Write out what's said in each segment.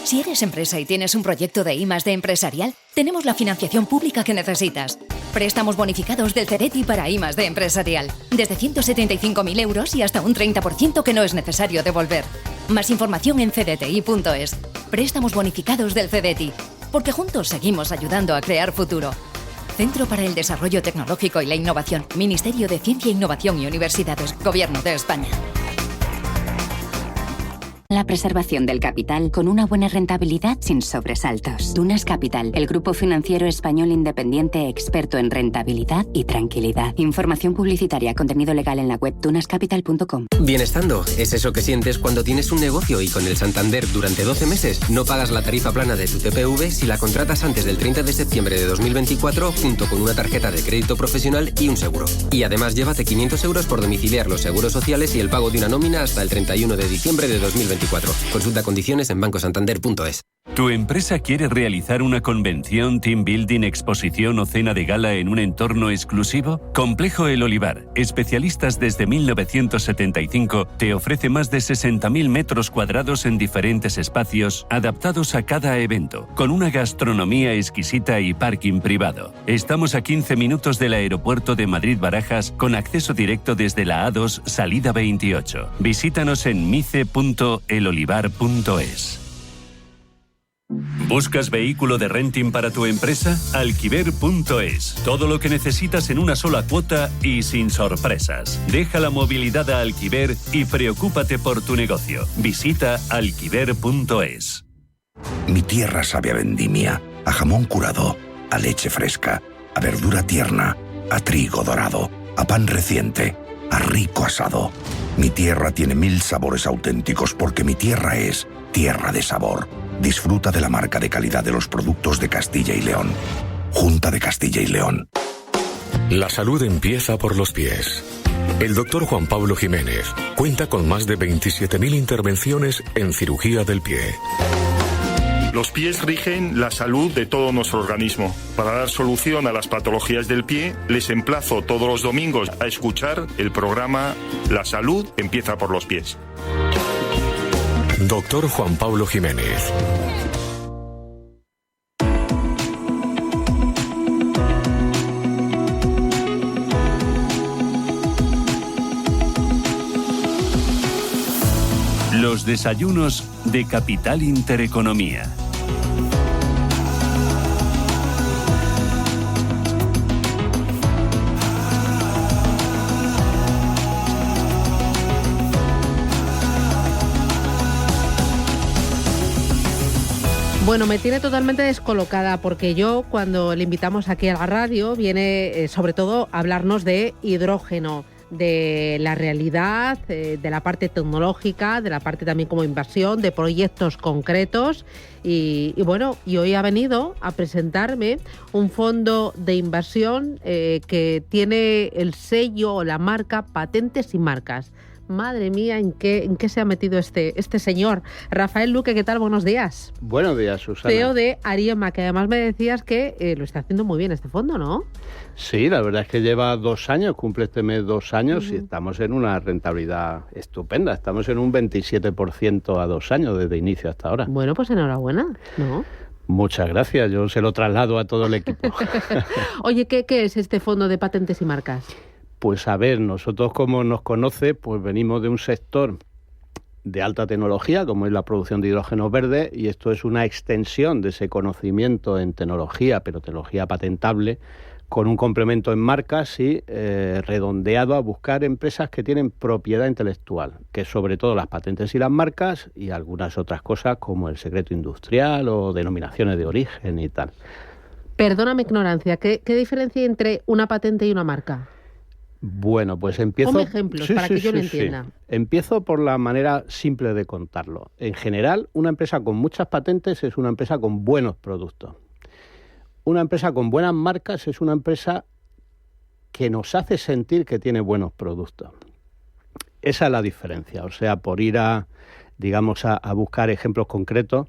Si eres empresa y tienes un proyecto de I+D empresarial, tenemos la financiación pública que necesitas. Préstamos bonificados del CEDETI para I+D empresarial. Desde 175.000 euros y hasta un 30% que no es necesario devolver. Más información en cdti.es. Préstamos bonificados del CEDETI. Porque juntos seguimos ayudando a crear futuro. Centro para el Desarrollo Tecnológico y la Innovación. Ministerio de Ciencia, Innovación y Universidades. Gobierno de España. La preservación del capital con una buena rentabilidad sin sobresaltos. Dunas Capital, el grupo financiero español independiente experto en rentabilidad y tranquilidad. Información publicitaria, contenido legal en la web dunascapital.com. Bienestando es eso que sientes cuando tienes un negocio y con el Santander durante 12 meses no pagas la tarifa plana de tu TPV si la contratas antes del 30 de septiembre de 2024 junto con una tarjeta de crédito profesional y un seguro. Y además llévate 500 euros por domiciliar los seguros sociales y el pago de una nómina hasta el 31 de diciembre de 2024. Consulta condiciones en bancosantander.es. ¿Tu empresa quiere realizar una convención, team building, exposición o cena de gala en un entorno exclusivo? Complejo El Olivar, especialistas desde 1975, te ofrece más de 60.000 metros cuadrados en diferentes espacios adaptados a cada evento, con una gastronomía exquisita y parking privado. Estamos a 15 minutos del aeropuerto de Madrid-Barajas con acceso directo desde la A2, salida 28. Visítanos en mice.elolivar.es. ¿Buscas vehículo de renting para tu empresa? Alquiver.es. Todo lo que necesitas en una sola cuota y sin sorpresas. Deja la movilidad a Alquiver y preocúpate por tu negocio. Visita alquiver.es. Mi tierra sabe a vendimia, a jamón curado, a leche fresca, a verdura tierna, a trigo dorado, a pan reciente, a rico asado. Mi tierra tiene 1000 sabores auténticos porque mi tierra es tierra de sabor. Disfruta de la marca de calidad de los productos de Castilla y León. Junta de Castilla y León. La salud empieza por los pies. El doctor Juan Pablo Jiménez cuenta con más de 27.000 intervenciones en cirugía del pie. Los pies rigen la salud de todo nuestro organismo. Para dar solución a las patologías del pie, les emplazo todos los domingos a escuchar el programa La salud empieza por los pies. Doctor Juan Pablo Jiménez. Los desayunos de Capital Intereconomía. Bueno, me tiene totalmente descolocada porque yo cuando le invitamos aquí a la radio viene sobre todo a hablarnos de hidrógeno, de la realidad, de la parte tecnológica, de la parte también como inversión, de proyectos concretos y bueno, y hoy ha venido a presentarme un fondo de inversión que tiene el sello o la marca Patentes y Marcas. Madre mía, ¿en qué se ha metido este señor? Rafael Luque, ¿qué tal? Buenos días. Buenos días, Susana. CEO de Ariema, que además me decías que lo está haciendo muy bien este fondo, ¿no? Sí, la verdad es que lleva 2 años, cumple este mes 2 años y estamos en una rentabilidad estupenda. Estamos en un 27% a 2 años desde inicio hasta ahora. Bueno, pues enhorabuena, ¿no? Muchas gracias, yo se lo traslado a todo el equipo. Oye, ¿qué es este fondo de patentes y marcas? Pues a ver, nosotros como nos conoce, pues venimos de un sector de alta tecnología, como es la producción de hidrógeno verde, y esto es una extensión de ese conocimiento en tecnología, pero tecnología patentable, con un complemento en marcas y redondeado a buscar empresas que tienen propiedad intelectual, que es sobre todo las patentes y las marcas y algunas otras cosas como el secreto industrial o denominaciones de origen y tal. Perdóname ignorancia, ¿qué diferencia hay entre una patente y una marca? Bueno, pues empiezo... Ponme ejemplos para que yo lo entienda. Sí. Empiezo por la manera simple de contarlo. En general, una empresa con muchas patentes es una empresa con buenos productos. Una empresa con buenas marcas es una empresa que nos hace sentir que tiene buenos productos. Esa es la diferencia. O sea, por ir a buscar ejemplos concretos,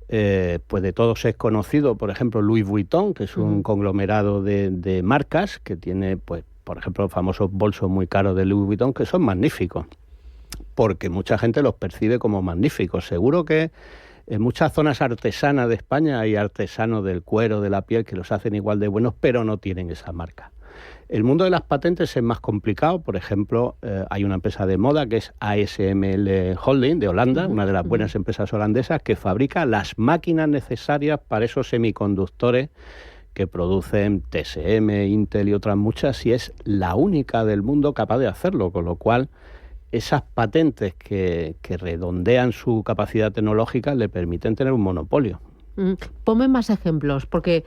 pues de todos es conocido, por ejemplo, Louis Vuitton, que es un conglomerado de marcas que tiene, pues, por ejemplo, los famosos bolsos muy caros de Louis Vuitton, que son magníficos, porque mucha gente los percibe como magníficos. Seguro que En muchas zonas artesanas de España hay artesanos del cuero, de la piel, que los hacen igual de buenos, pero no tienen esa marca. El mundo de las patentes es más complicado. Por ejemplo, hay una empresa de moda que es ASML Holding de Holanda, una de las buenas empresas holandesas, que fabrica las máquinas necesarias para esos semiconductores que producen TSM, Intel y otras muchas, y es la única del mundo capaz de hacerlo, con lo cual esas patentes que redondean su capacidad tecnológica le permiten tener un monopolio. Ponme más ejemplos, porque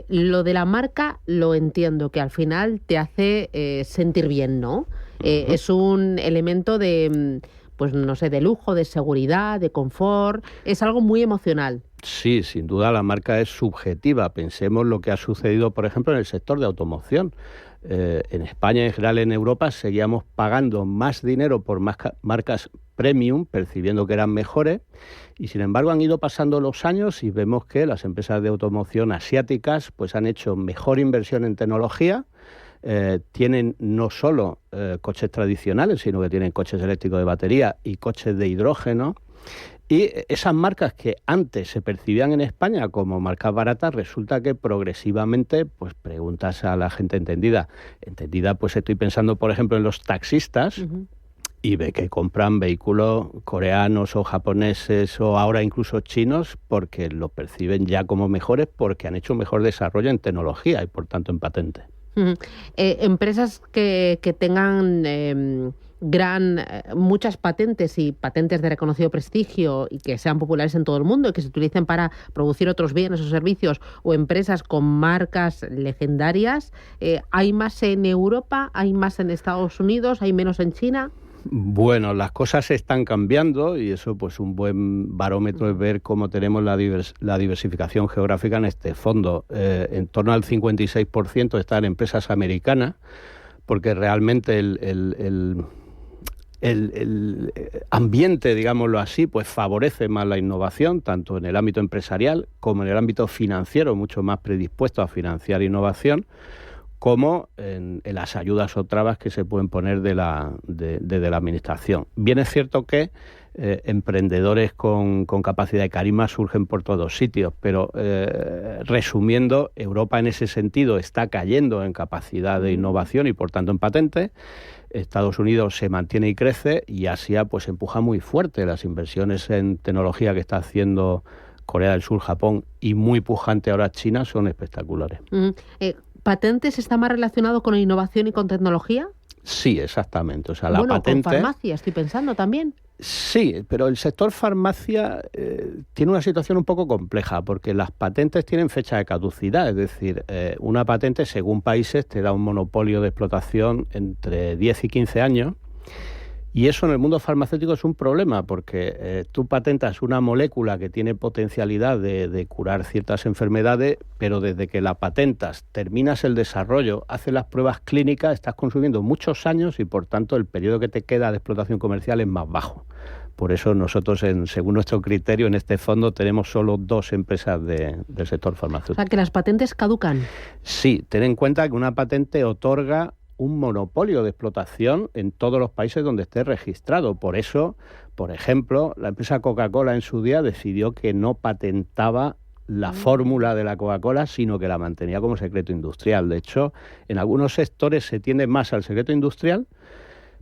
lo de la marca lo entiendo, que al final te hace sentir bien, ¿no? Es un elemento de, pues no sé, de lujo, de seguridad, de confort, es algo muy emocional. Sí, sin duda la marca es subjetiva. Pensemos lo que ha sucedido, por ejemplo, en el sector de automoción. En España, en general en Europa, seguíamos pagando más dinero por marcas premium, percibiendo que eran mejores, y sin embargo han ido pasando los años y vemos que las empresas de automoción asiáticas pues han hecho mejor inversión en tecnología, tienen no solo coches tradicionales, sino que tienen coches eléctricos de batería y coches de hidrógeno. Y esas marcas que antes se percibían en España como marcas baratas, resulta que progresivamente, pues preguntas a la gente entendida, pues estoy pensando, por ejemplo, en los taxistas, y ve que compran vehículos coreanos o japoneses o ahora incluso chinos porque los perciben ya como mejores porque han hecho un mejor desarrollo en tecnología y por tanto en patente. Empresas que tengan muchas patentes y patentes de reconocido prestigio y que sean populares en todo el mundo y que se utilicen para producir otros bienes o servicios, o empresas con marcas legendarias, ¿hay más en Europa? ¿Hay más en Estados Unidos? ¿Hay menos en China? Bueno, las cosas están cambiando y eso pues un buen barómetro es ver cómo tenemos la diversificación geográfica en este fondo. En torno al 56% están empresas americanas, porque realmente el ambiente, digámoslo así, pues favorece más la innovación, tanto en el ámbito empresarial como en el ámbito financiero, mucho más predispuesto a financiar innovación, como en las ayudas o trabas que se pueden poner desde la administración. Bien es cierto que emprendedores con capacidad de carisma surgen por todos sitios, pero resumiendo, Europa en ese sentido está cayendo en capacidad de innovación y por tanto en patentes. Estados Unidos se mantiene y crece, y Asia pues empuja muy fuerte. Las inversiones en tecnología que está haciendo Corea del Sur, Japón y muy pujante ahora China son espectaculares. ¿Patentes está más relacionado con innovación y con tecnología? Sí, exactamente. O sea, la bueno, patente... con farmacia estoy pensando también. Sí, pero el sector farmacia tiene una situación un poco compleja, porque las patentes tienen fecha de caducidad, es decir, una patente según países te da un monopolio de explotación entre 10 y 15 años, y eso en el mundo farmacéutico es un problema, porque tú patentas una molécula que tiene potencialidad de curar ciertas enfermedades, pero desde que la patentas, terminas el desarrollo, haces las pruebas clínicas, estás consumiendo muchos años y por tanto el periodo que te queda de explotación comercial es más bajo. Por eso nosotros, según nuestro criterio, en este fondo tenemos solo 2 empresas del sector farmacéutico. O sea, que las patentes caducan. Sí, ten en cuenta que una patente otorga un monopolio de explotación en todos los países donde esté registrado. Por eso, por ejemplo, la empresa Coca-Cola en su día decidió que no patentaba la fórmula de la Coca-Cola, sino que la mantenía como secreto industrial. De hecho, en algunos sectores se tiende más al secreto industrial,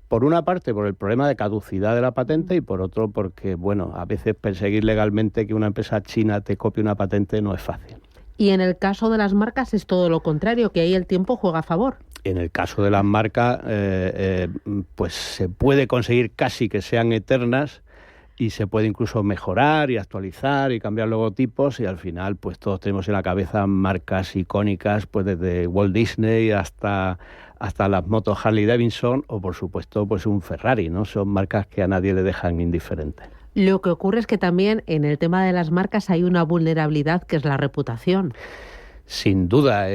por una parte por el problema de caducidad de la patente y por otro porque, bueno, a veces perseguir legalmente que una empresa china te copie una patente no es fácil. Y en el caso de las marcas es todo lo contrario, que ahí el tiempo juega a favor. En el caso de las marcas, pues se puede conseguir casi que sean eternas y se puede incluso mejorar y actualizar y cambiar logotipos, y al final pues todos tenemos en la cabeza marcas icónicas, pues desde Walt Disney hasta las motos Harley Davidson o por supuesto pues un Ferrari, ¿no? Son marcas que a nadie le dejan indiferente. Lo que ocurre es que también en el tema de las marcas hay una vulnerabilidad que es la reputación. Sin duda,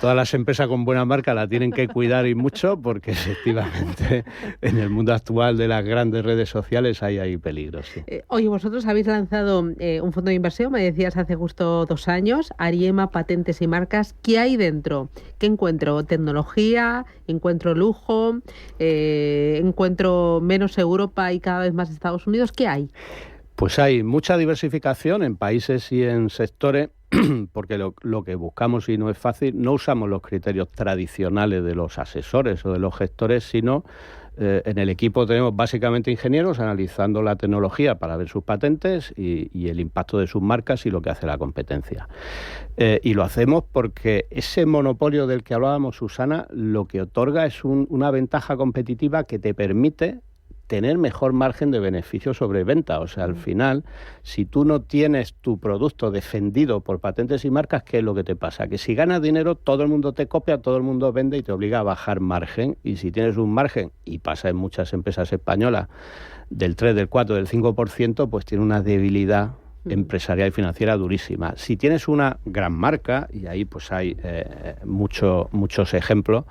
todas las empresas con buena marca la tienen que cuidar y mucho, porque efectivamente en el mundo actual de las grandes redes sociales hay peligros. Sí. Oye, vosotros habéis lanzado un fondo de inversión, me decías hace justo 2 años, Ariema, Patentes y Marcas. ¿Qué hay dentro? ¿Qué encuentro? ¿Tecnología? ¿Encuentro lujo? ¿Encuentro menos Europa y cada vez más Estados Unidos? ¿Qué hay? Pues hay mucha diversificación en países y en sectores, porque lo que buscamos, y no es fácil, no usamos los criterios tradicionales de los asesores o de los gestores, sino en el equipo tenemos básicamente ingenieros analizando la tecnología para ver sus patentes y el impacto de sus marcas y lo que hace la competencia. Y lo hacemos porque ese monopolio del que hablábamos, Susana, lo que otorga es una ventaja competitiva que te permite tener mejor margen de beneficio sobre venta. O sea, al final, si tú no tienes tu producto defendido por patentes y marcas, ¿qué es lo que te pasa? Que si ganas dinero, todo el mundo te copia, todo el mundo vende y te obliga a bajar margen. Y si tienes un margen, y pasa en muchas empresas españolas, del 3, del 4, del 5%, pues tiene una debilidad empresarial y financiera durísima. Si tienes una gran marca, y ahí pues hay muchos ejemplos,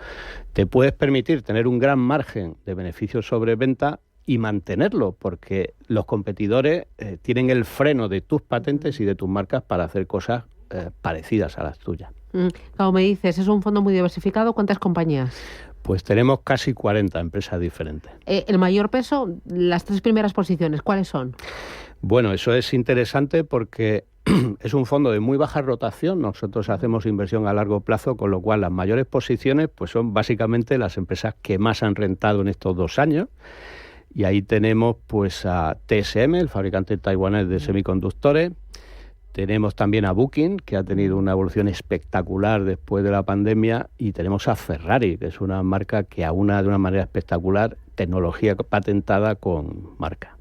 te puedes permitir tener un gran margen de beneficio sobre venta y mantenerlo, porque los competidores tienen el freno de tus patentes y de tus marcas para hacer cosas parecidas a las tuyas. Como me dices, es un fondo muy diversificado. ¿Cuántas compañías? Pues tenemos casi 40 empresas diferentes. El mayor peso, las 3 primeras posiciones, ¿cuáles son? Bueno, eso es interesante porque es un fondo de muy baja rotación. Nosotros hacemos inversión a largo plazo, con lo cual las mayores posiciones pues son básicamente las empresas que más han rentado en estos 2 años. Y ahí tenemos pues a TSM, el fabricante taiwanés de semiconductores. Tenemos también a Booking, que ha tenido una evolución espectacular después de la pandemia. Y tenemos a Ferrari, que es una marca que aúna de una manera espectacular tecnología patentada con marca.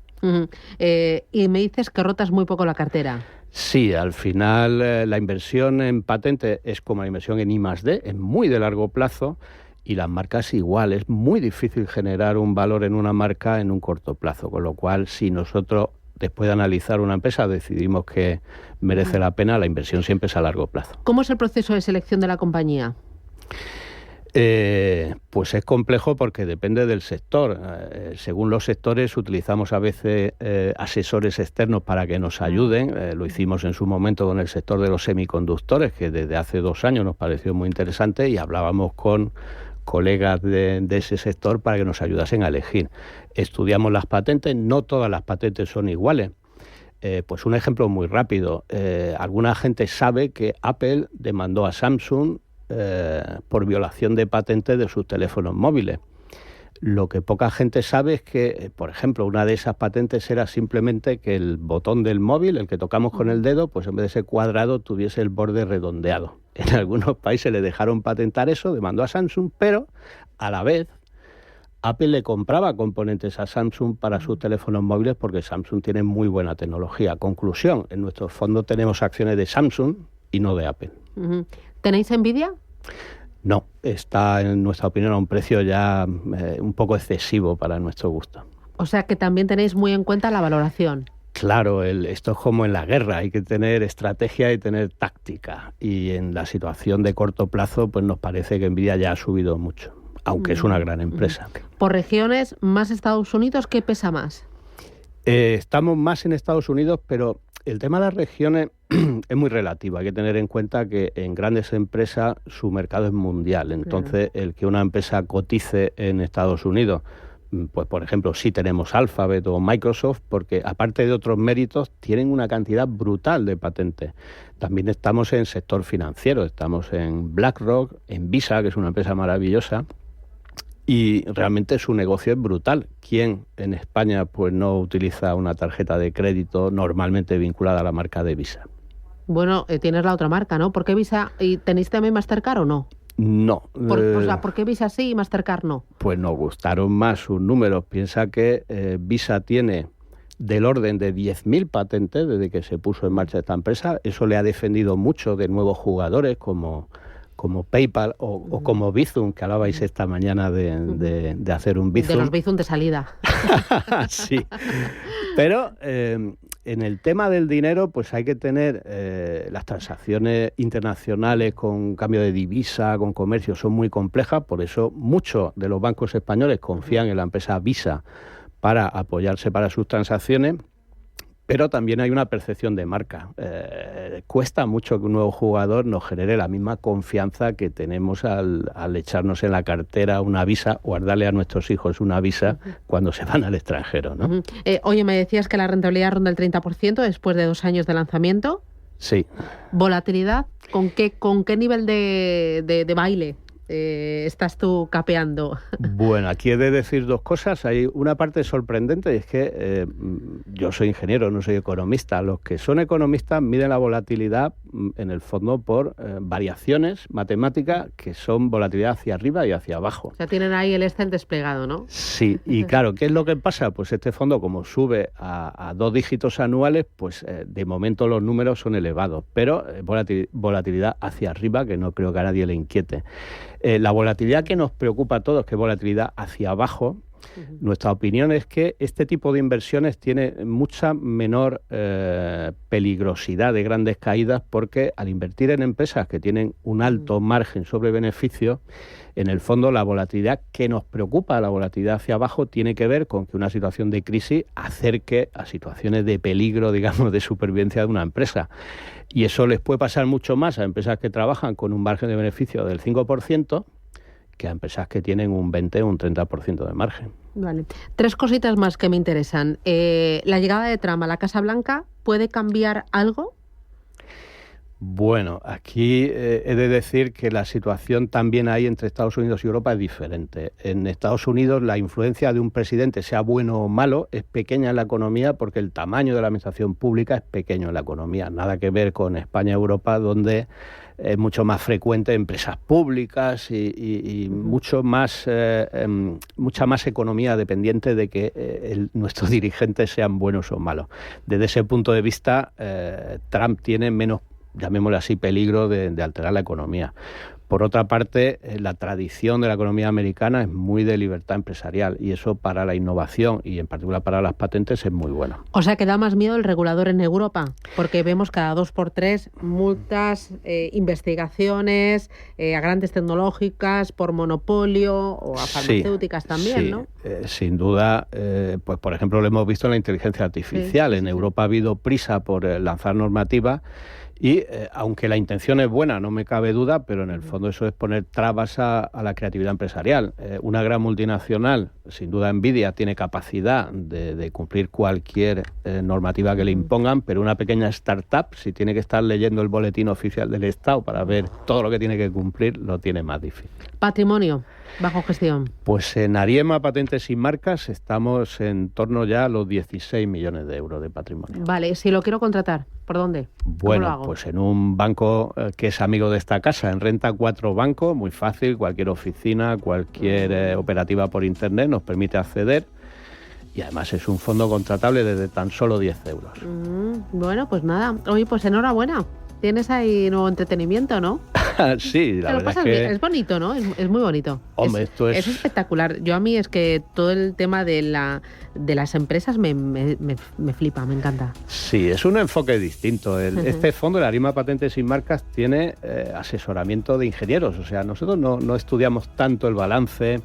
Y me dices que rotas muy poco la cartera. Sí, al final la inversión en patente es como la inversión en I+D, es muy de largo plazo, y las marcas igual. Es muy difícil generar un valor en una marca en un corto plazo, con lo cual si nosotros, después de analizar una empresa, decidimos que merece la pena, la inversión siempre es a largo plazo. ¿Cómo es el proceso de selección de la compañía? Pues es complejo porque depende del sector. Según los sectores utilizamos a veces asesores externos para que nos ayuden. Lo hicimos en su momento con el sector de los semiconductores, que desde hace 2 años nos pareció muy interesante, y hablábamos con colegas de ese sector para que nos ayudasen a elegir. Estudiamos las patentes, no todas las patentes son iguales. Pues un ejemplo muy rápido. Alguna gente sabe que Apple demandó a Samsung por violación de patentes de sus teléfonos móviles. Lo que poca gente sabe es que, por ejemplo, una de esas patentes era simplemente que el botón del móvil, el que tocamos con el dedo, pues en vez de ser cuadrado tuviese el borde redondeado. En algunos países le dejaron patentar eso, demandó a Samsung, pero a la vez Apple le compraba componentes a Samsung para sus teléfonos móviles porque Samsung tiene muy buena tecnología. Conclusión, en nuestro fondo tenemos acciones de Samsung y no de Apple. ¿Tenéis Nvidia? No, está en nuestra opinión a un precio ya un poco excesivo para nuestro gusto. O sea que también tenéis muy en cuenta la valoración. Claro, esto es como en la guerra, hay que tener estrategia y tener táctica. Y en la situación de corto plazo, pues nos parece que Nvidia ya ha subido mucho, aunque es una gran empresa. Por regiones, ¿más Estados Unidos? ¿Qué pesa más? Estamos más en Estados Unidos, pero el tema de las regiones es muy relativo. Hay que tener en cuenta que en grandes empresas su mercado es mundial. Entonces, el que una empresa cotice en Estados Unidos, pues por ejemplo, sí tenemos Alphabet o Microsoft, porque aparte de otros méritos, tienen una cantidad brutal de patentes. También estamos en sector financiero, estamos en BlackRock, en Visa, que es una empresa maravillosa, y realmente su negocio es brutal. ¿Quién en España pues no utiliza una tarjeta de crédito normalmente vinculada a la marca de Visa? Bueno, tienes la otra marca, ¿no? ¿Por qué Visa? ¿Y tenéis también Mastercard o no? No. ¿Por qué Visa sí y Mastercard no? Pues nos gustaron más sus números. Piensa que Visa tiene del orden de 10.000 patentes desde que se puso en marcha esta empresa. Eso le ha defendido mucho de nuevos jugadores como PayPal o como Bizum, que hablabais esta mañana de hacer un Bizum. De los Bizum de salida. Sí. Pero en el tema del dinero, pues hay que tener las transacciones internacionales con cambio de divisa, con comercio, son muy complejas. Por eso muchos de los bancos españoles confían en la empresa Visa para apoyarse para sus transacciones. Pero también hay una percepción de marca. Cuesta mucho que un nuevo jugador nos genere la misma confianza que tenemos al echarnos en la cartera una visa o al darle a nuestros hijos una visa cuando se van al extranjero, ¿no? Oye, me decías que la rentabilidad ronda el 30% después de 2 años de lanzamiento. Sí. ¿Volatilidad? ¿Con qué nivel de baile estás tú capeando? Bueno, aquí he de decir 2 cosas. Hay una parte sorprendente, y es que yo soy ingeniero, no soy economista. Los que son economistas miden la volatilidad en el fondo por variaciones matemáticas que son volatilidad hacia arriba y hacia abajo. O sea, tienen ahí el Excel desplegado, ¿no? Sí, y claro, ¿qué es lo que pasa? Pues este fondo, como sube a 2 dígitos anuales, pues de momento los números son elevados, pero volatilidad hacia arriba que no creo que a nadie le inquiete. La volatilidad que nos preocupa a todos, que es volatilidad hacia abajo, nuestra opinión es que este tipo de inversiones tiene mucha menor peligrosidad de grandes caídas, porque al invertir en empresas que tienen un alto margen sobre beneficio, en el fondo la volatilidad que nos preocupa, la volatilidad hacia abajo, tiene que ver con que una situación de crisis acerque a situaciones de peligro, digamos, de supervivencia de una empresa. Y eso les puede pasar mucho más a empresas que trabajan con un margen de beneficio del 5% que a empresas que tienen un 20 o un 30% de margen. Vale. 3 cositas más que me interesan. ¿La llegada de Trump a la Casa Blanca puede cambiar algo? Bueno, aquí he de decir que la situación también ahí entre Estados Unidos y Europa es diferente. En Estados Unidos la influencia de un presidente, sea bueno o malo, es pequeña en la economía porque el tamaño de la administración pública es pequeño en la economía. Nada que ver con España y Europa, donde es mucho más frecuente empresas públicas y mucha más economía dependiente de que nuestros dirigentes sean buenos o malos. Desde ese punto de vista, Trump tiene menos, llamémosle así, peligro de alterar la economía. Por otra parte, la tradición de la economía americana es muy de libertad empresarial, y eso para la innovación y en particular para las patentes es muy bueno. O sea, que da más miedo el regulador en Europa, porque vemos cada 2x3 multas, investigaciones a grandes tecnológicas por monopolio, o a farmacéuticas también, ¿no? Sin duda, pues por ejemplo lo hemos visto en la inteligencia artificial. En Europa ha habido prisa por lanzar normativa. Y aunque la intención es buena, no me cabe duda, pero en el fondo eso es poner trabas a la creatividad empresarial. Una gran multinacional, sin duda Nvidia, tiene capacidad de cumplir cualquier normativa que le impongan, pero una pequeña startup, si tiene que estar leyendo el boletín oficial del Estado para ver todo lo que tiene que cumplir, lo tiene más difícil. Patrimonio bajo gestión. Pues en Ariema Patentes y Marcas estamos en torno ya a los 16 millones de euros de patrimonio. Vale, si lo quiero contratar, ¿por dónde? Bueno, ¿cómo lo hago? Pues en un banco que es amigo de esta casa, en Renta 4 Banco, muy fácil, cualquier oficina, cualquier operativa por internet nos permite acceder, y además es un fondo contratable desde tan solo 10 euros. Bueno, pues nada, oye, pues enhorabuena. Tienes ahí nuevo entretenimiento, ¿no? Sí, la verdad es que... Es bonito, ¿no? Es muy bonito. Hombre, esto es espectacular. Yo, a mí es que todo el tema de las empresas me flipa, me encanta. Sí, es un enfoque distinto. Este fondo, el Ariema Patentes y Marcas, tiene asesoramiento de ingenieros. O sea, nosotros no estudiamos tanto el balance,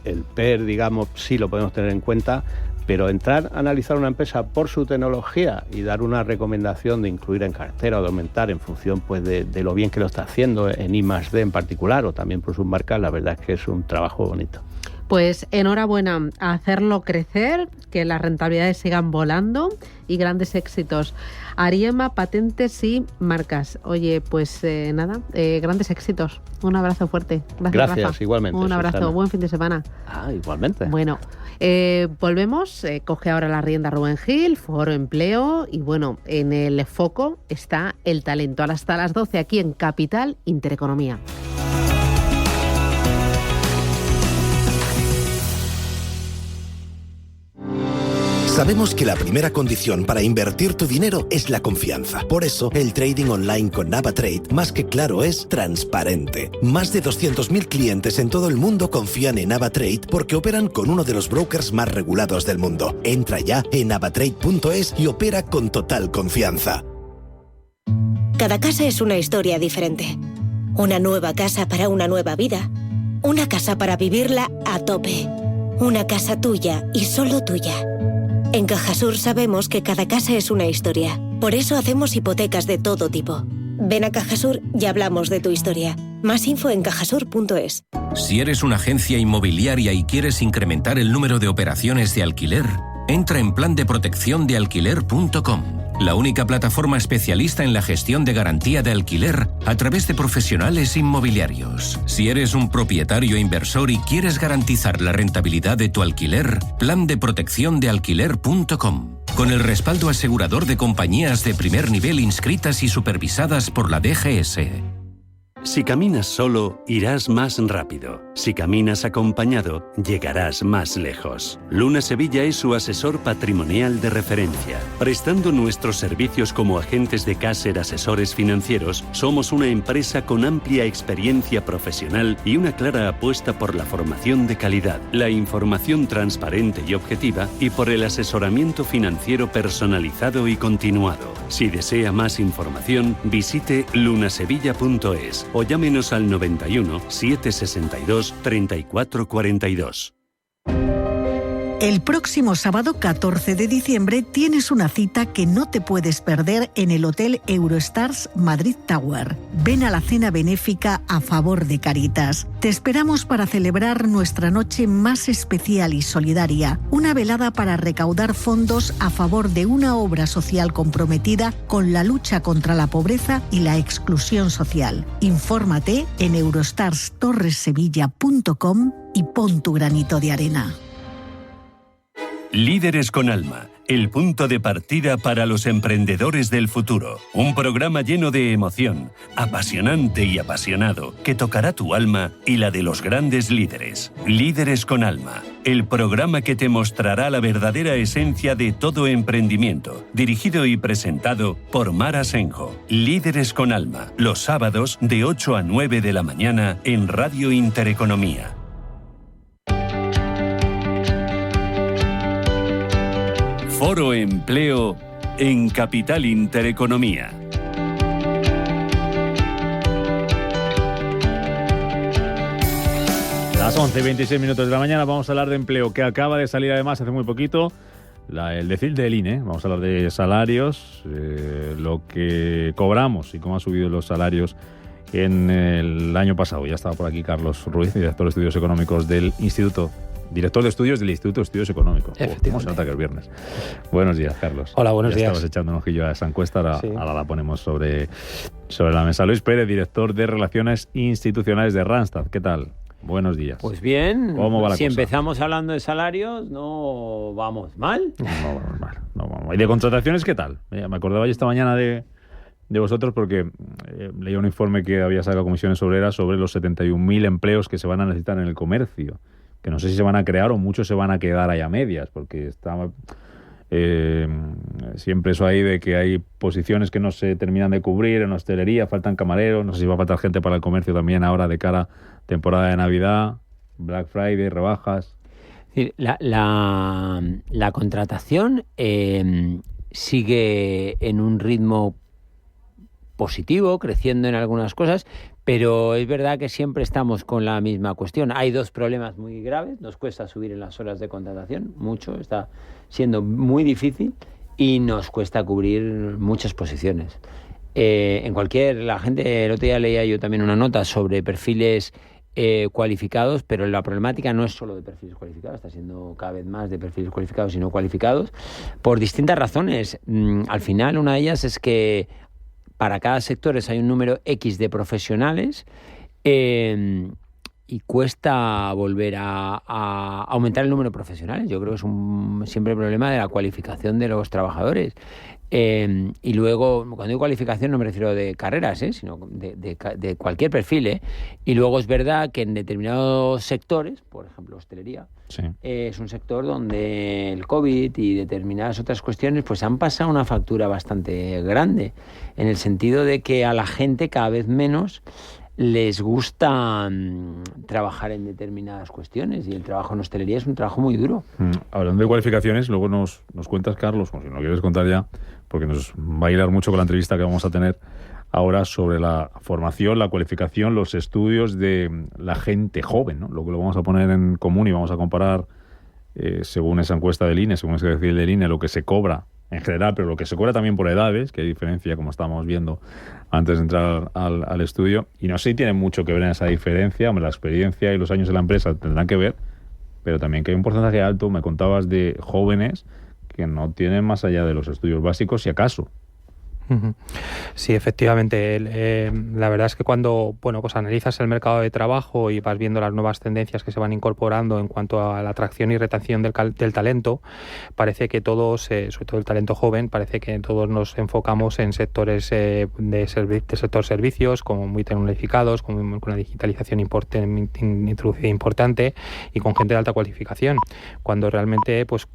el PER, digamos, sí lo podemos tener en cuenta, pero entrar a analizar una empresa por su tecnología y dar una recomendación de incluir en cartera o de aumentar en función pues de lo bien que lo está haciendo en I+D en particular, o también por sus marcas, la verdad es que es un trabajo bonito. Pues enhorabuena, a hacerlo crecer, que las rentabilidades sigan volando y grandes éxitos. Ariema Patentes y Marcas. Oye, pues nada, grandes éxitos. Un abrazo fuerte. Gracias, Rafa. igualmente. Un abrazo, Susana. buen fin de semana. Igualmente. Bueno, volvemos, coge ahora la rienda Rubén Gil, Foro Empleo, y bueno, en el foco está el talento. Hasta las 12 aquí en Capital Intereconomía. Sabemos que la primera condición para invertir tu dinero es la confianza. Por eso, el trading online con NavaTrade, más que claro, es transparente. Más de 200.000 clientes en todo el mundo confían en NavaTrade porque operan con uno de los brokers más regulados del mundo. Entra ya en navatrade.es y opera con total confianza. Cada casa es una historia diferente. Una nueva casa para una nueva vida. Una casa para vivirla a tope. Una casa tuya y solo tuya. En Cajasur sabemos que cada casa es una historia. Por eso hacemos hipotecas de todo tipo. Ven a Cajasur y hablamos de tu historia. Más info en cajasur.es. Si eres una agencia inmobiliaria y quieres incrementar el número de operaciones de alquiler, entra en plandeprotecciondealquiler.com, la única plataforma especialista en la gestión de garantía de alquiler a través de profesionales inmobiliarios. Si eres un propietario inversor y quieres garantizar la rentabilidad de tu alquiler, plandeprotecciondealquiler.com. Con el respaldo asegurador de compañías de primer nivel inscritas y supervisadas por la DGS. Si caminas solo, irás más rápido. Si caminas acompañado, llegarás más lejos. Luna Sevilla es su asesor patrimonial de referencia. Prestando nuestros servicios como agentes de Caser Asesores Financieros, somos una empresa con amplia experiencia profesional y una clara apuesta por la formación de calidad, la información transparente y objetiva y por el asesoramiento financiero personalizado y continuado. Si desea más información, visite lunasevilla.es o llámenos al 91 762 3442. El próximo sábado 14 de diciembre tienes una cita que no te puedes perder en el Hotel Eurostars Madrid Tower. Ven a la cena benéfica a favor de Cáritas. Te esperamos para celebrar nuestra noche más especial y solidaria, una velada para recaudar fondos a favor de una obra social comprometida con la lucha contra la pobreza y la exclusión social. Infórmate en eurostarstorresevilla.com y pon tu granito de arena. Líderes con Alma, el punto de partida para los emprendedores del futuro. Un programa lleno de emoción, apasionante y apasionado, que tocará tu alma y la de los grandes líderes. Líderes con Alma, el programa que te mostrará la verdadera esencia de todo emprendimiento. Dirigido y presentado por Mar Asenjo. Líderes con Alma, los sábados de 8 a 9 de la mañana en Radio Intereconomía. Foro Empleo en Capital Intereconomía. Las 11:26 de la mañana vamos a hablar de empleo, que acaba de salir además hace muy poquito el decil del INE. Vamos a hablar de salarios, lo que cobramos y cómo han subido los salarios en el año pasado. Ya estaba por aquí Carlos Ruiz, director de Estudios Económicos del Instituto. Director de Estudios del Instituto de Estudios Económicos. ¿Cómo se nota que es viernes? Buenos días, Carlos. Hola, buenos días. Estabas echando un ojillo a esa encuesta, ahora la ponemos sobre la mesa. Luis Pérez, director de Relaciones Institucionales de Randstad. ¿Qué tal? Buenos días. Pues bien, ¿cómo va la si cosa? Empezamos hablando de salarios, no vamos mal. No vamos mal. ¿Y de contrataciones qué tal? Me acordaba yo esta mañana de vosotros porque leía un informe que había sacado Comisiones Obreras sobre los 71.000 empleos que se van a necesitar en el comercio, que no sé si se van a crear o muchos se van a quedar ahí a medias, porque está siempre eso ahí de que hay posiciones que no se terminan de cubrir en hostelería, faltan camareros, no sé si va a faltar gente para el comercio también ahora de cara a temporada de Navidad, Black Friday, rebajas. La contratación sigue en un ritmo positivo, creciendo en algunas cosas, pero es verdad que siempre estamos con la misma cuestión. Hay dos problemas muy graves. Nos cuesta subir en las horas de contratación, mucho, está siendo muy difícil, y nos cuesta cubrir muchas posiciones. La gente, el otro día leía yo también una nota sobre perfiles cualificados, pero la problemática no es solo de perfiles cualificados, está siendo cada vez más de perfiles cualificados y no cualificados, por distintas razones. Al final, una de ellas es que para cada sector hay un número X de profesionales y cuesta volver a aumentar el número de profesionales. Yo creo que es siempre el problema de la cualificación de los trabajadores. Y luego, cuando digo cualificación no me refiero de carreras, sino de cualquier perfil. Y luego es verdad que en determinados sectores, por ejemplo hostelería, es un sector donde el COVID y determinadas otras cuestiones pues han pasado una factura bastante grande, en el sentido de que a la gente cada vez menos les gusta trabajar en determinadas cuestiones, y el trabajo en hostelería es un trabajo muy duro. Hablando de cualificaciones, luego nos cuentas, Carlos, o si no quieres contar ya, porque nos va a hilar mucho con la entrevista que vamos a tener ahora sobre la formación, la cualificación, los estudios de la gente joven, ¿no? Lo que lo vamos a poner en común y vamos a comparar según esa encuesta del INE, según ese perfil del INE, lo que se cobra en general, pero lo que se cobra también por edades, que hay diferencia, como estábamos viendo antes de entrar al estudio, y no sé si tiene mucho que ver en esa diferencia. Hombre, la experiencia y los años en la empresa tendrán que ver, pero también que hay un porcentaje alto, me contabas, de jóvenes que no tienen más allá de los estudios básicos, si acaso. Sí, efectivamente. La verdad es que cuando pues analizas el mercado de trabajo y vas viendo las nuevas tendencias que se van incorporando en cuanto a la atracción y retención del talento, parece que todos, sobre todo el talento joven, parece que todos nos enfocamos en sectores de sector servicios, como muy tecnologificados, con una digitalización introducida importante y con gente de alta cualificación. Cuando realmente pues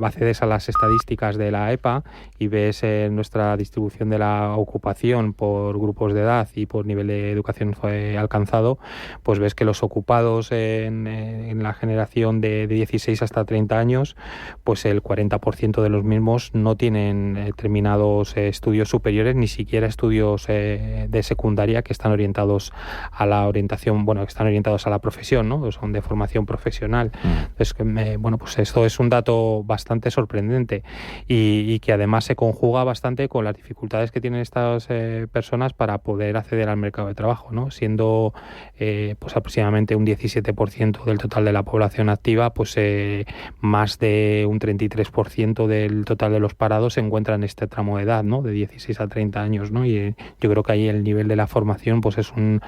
accedes a las estadísticas de la EPA y ves nuestra distribución de la ocupación por grupos de edad y por nivel de educación alcanzado, pues ves que los ocupados en la generación de 16 hasta 30 años, pues el 40% de los mismos no tienen terminados estudios superiores, ni siquiera estudios de secundaria, que están orientados a la orientación, que están orientados a la profesión, ¿no? Son de formación profesional. Entonces, pues esto es un dato bastante sorprendente y que además se conjuga bastante con las dificultades que tienen estas personas para poder acceder al mercado de trabajo, ¿no? Siendo pues aproximadamente un 17% del total de la población activa, pues más de un 33% del total de los parados se encuentran en este tramo de edad, ¿no? De 16 a 30 años, ¿no? Y yo creo que ahí el nivel de la formación pues es un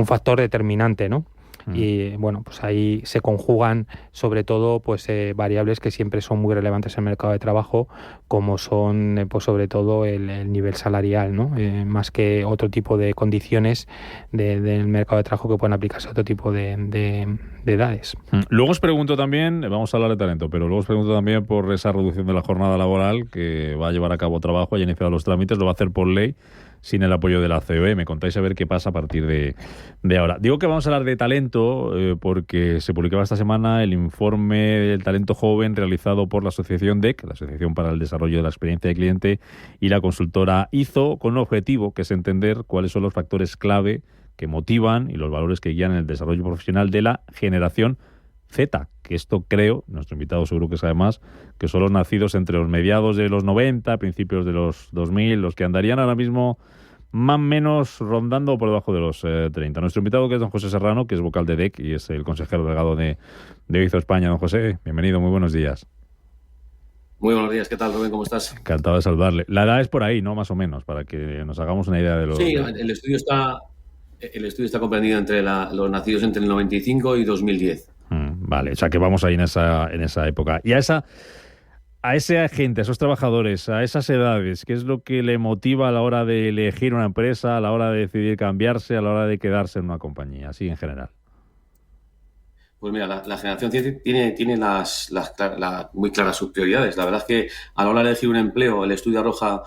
factor determinante, ¿no? Y pues ahí se conjugan sobre todo pues variables que siempre son muy relevantes en el mercado de trabajo, como son pues sobre todo el nivel salarial, ¿no? Más que otro tipo de condiciones del mercado de trabajo que pueden aplicarse a otro tipo de edades. Luego os pregunto también, vamos a hablar de talento, pero luego os pregunto también por esa reducción de la jornada laboral que va a llevar a cabo trabajo, haya iniciado los trámites, lo va a hacer por ley, sin el apoyo de la COE. Me contáis a ver qué pasa a partir de ahora. Digo que vamos a hablar de talento porque se publicaba esta semana el informe del talento joven realizado por la asociación DEC, la Asociación para el Desarrollo de la Experiencia de Cliente, y la consultora IZO, con un objetivo que es entender cuáles son los factores clave que motivan y los valores que guían el desarrollo profesional de la generación Z, que esto creo, nuestro invitado seguro que sabe más, que son los nacidos entre los mediados de los 90, principios de los 2000, los que andarían ahora mismo más o menos rondando por debajo de los 30. Nuestro invitado, que es don José Serrano, que es vocal de DEC y es el consejero delegado de IZO España. Don José, bienvenido, muy buenos días. Muy buenos días, ¿qué tal, Rubén? ¿Cómo estás? Encantado de saludarle. La edad es por ahí, ¿no? Más o menos, para que nos hagamos una idea de lo... Sí, el estudio está comprendido entre los nacidos entre el 95 y 2010. Vale, o sea que vamos ahí en esa época. Y a esa gente, a esos trabajadores, a esas edades, ¿qué es lo que le motiva a la hora de elegir una empresa, a la hora de decidir cambiarse, a la hora de quedarse en una compañía, así en general? Pues mira, la generación tiene muy claras sus prioridades. La verdad es que a la hora de elegir un empleo, el estudio arroja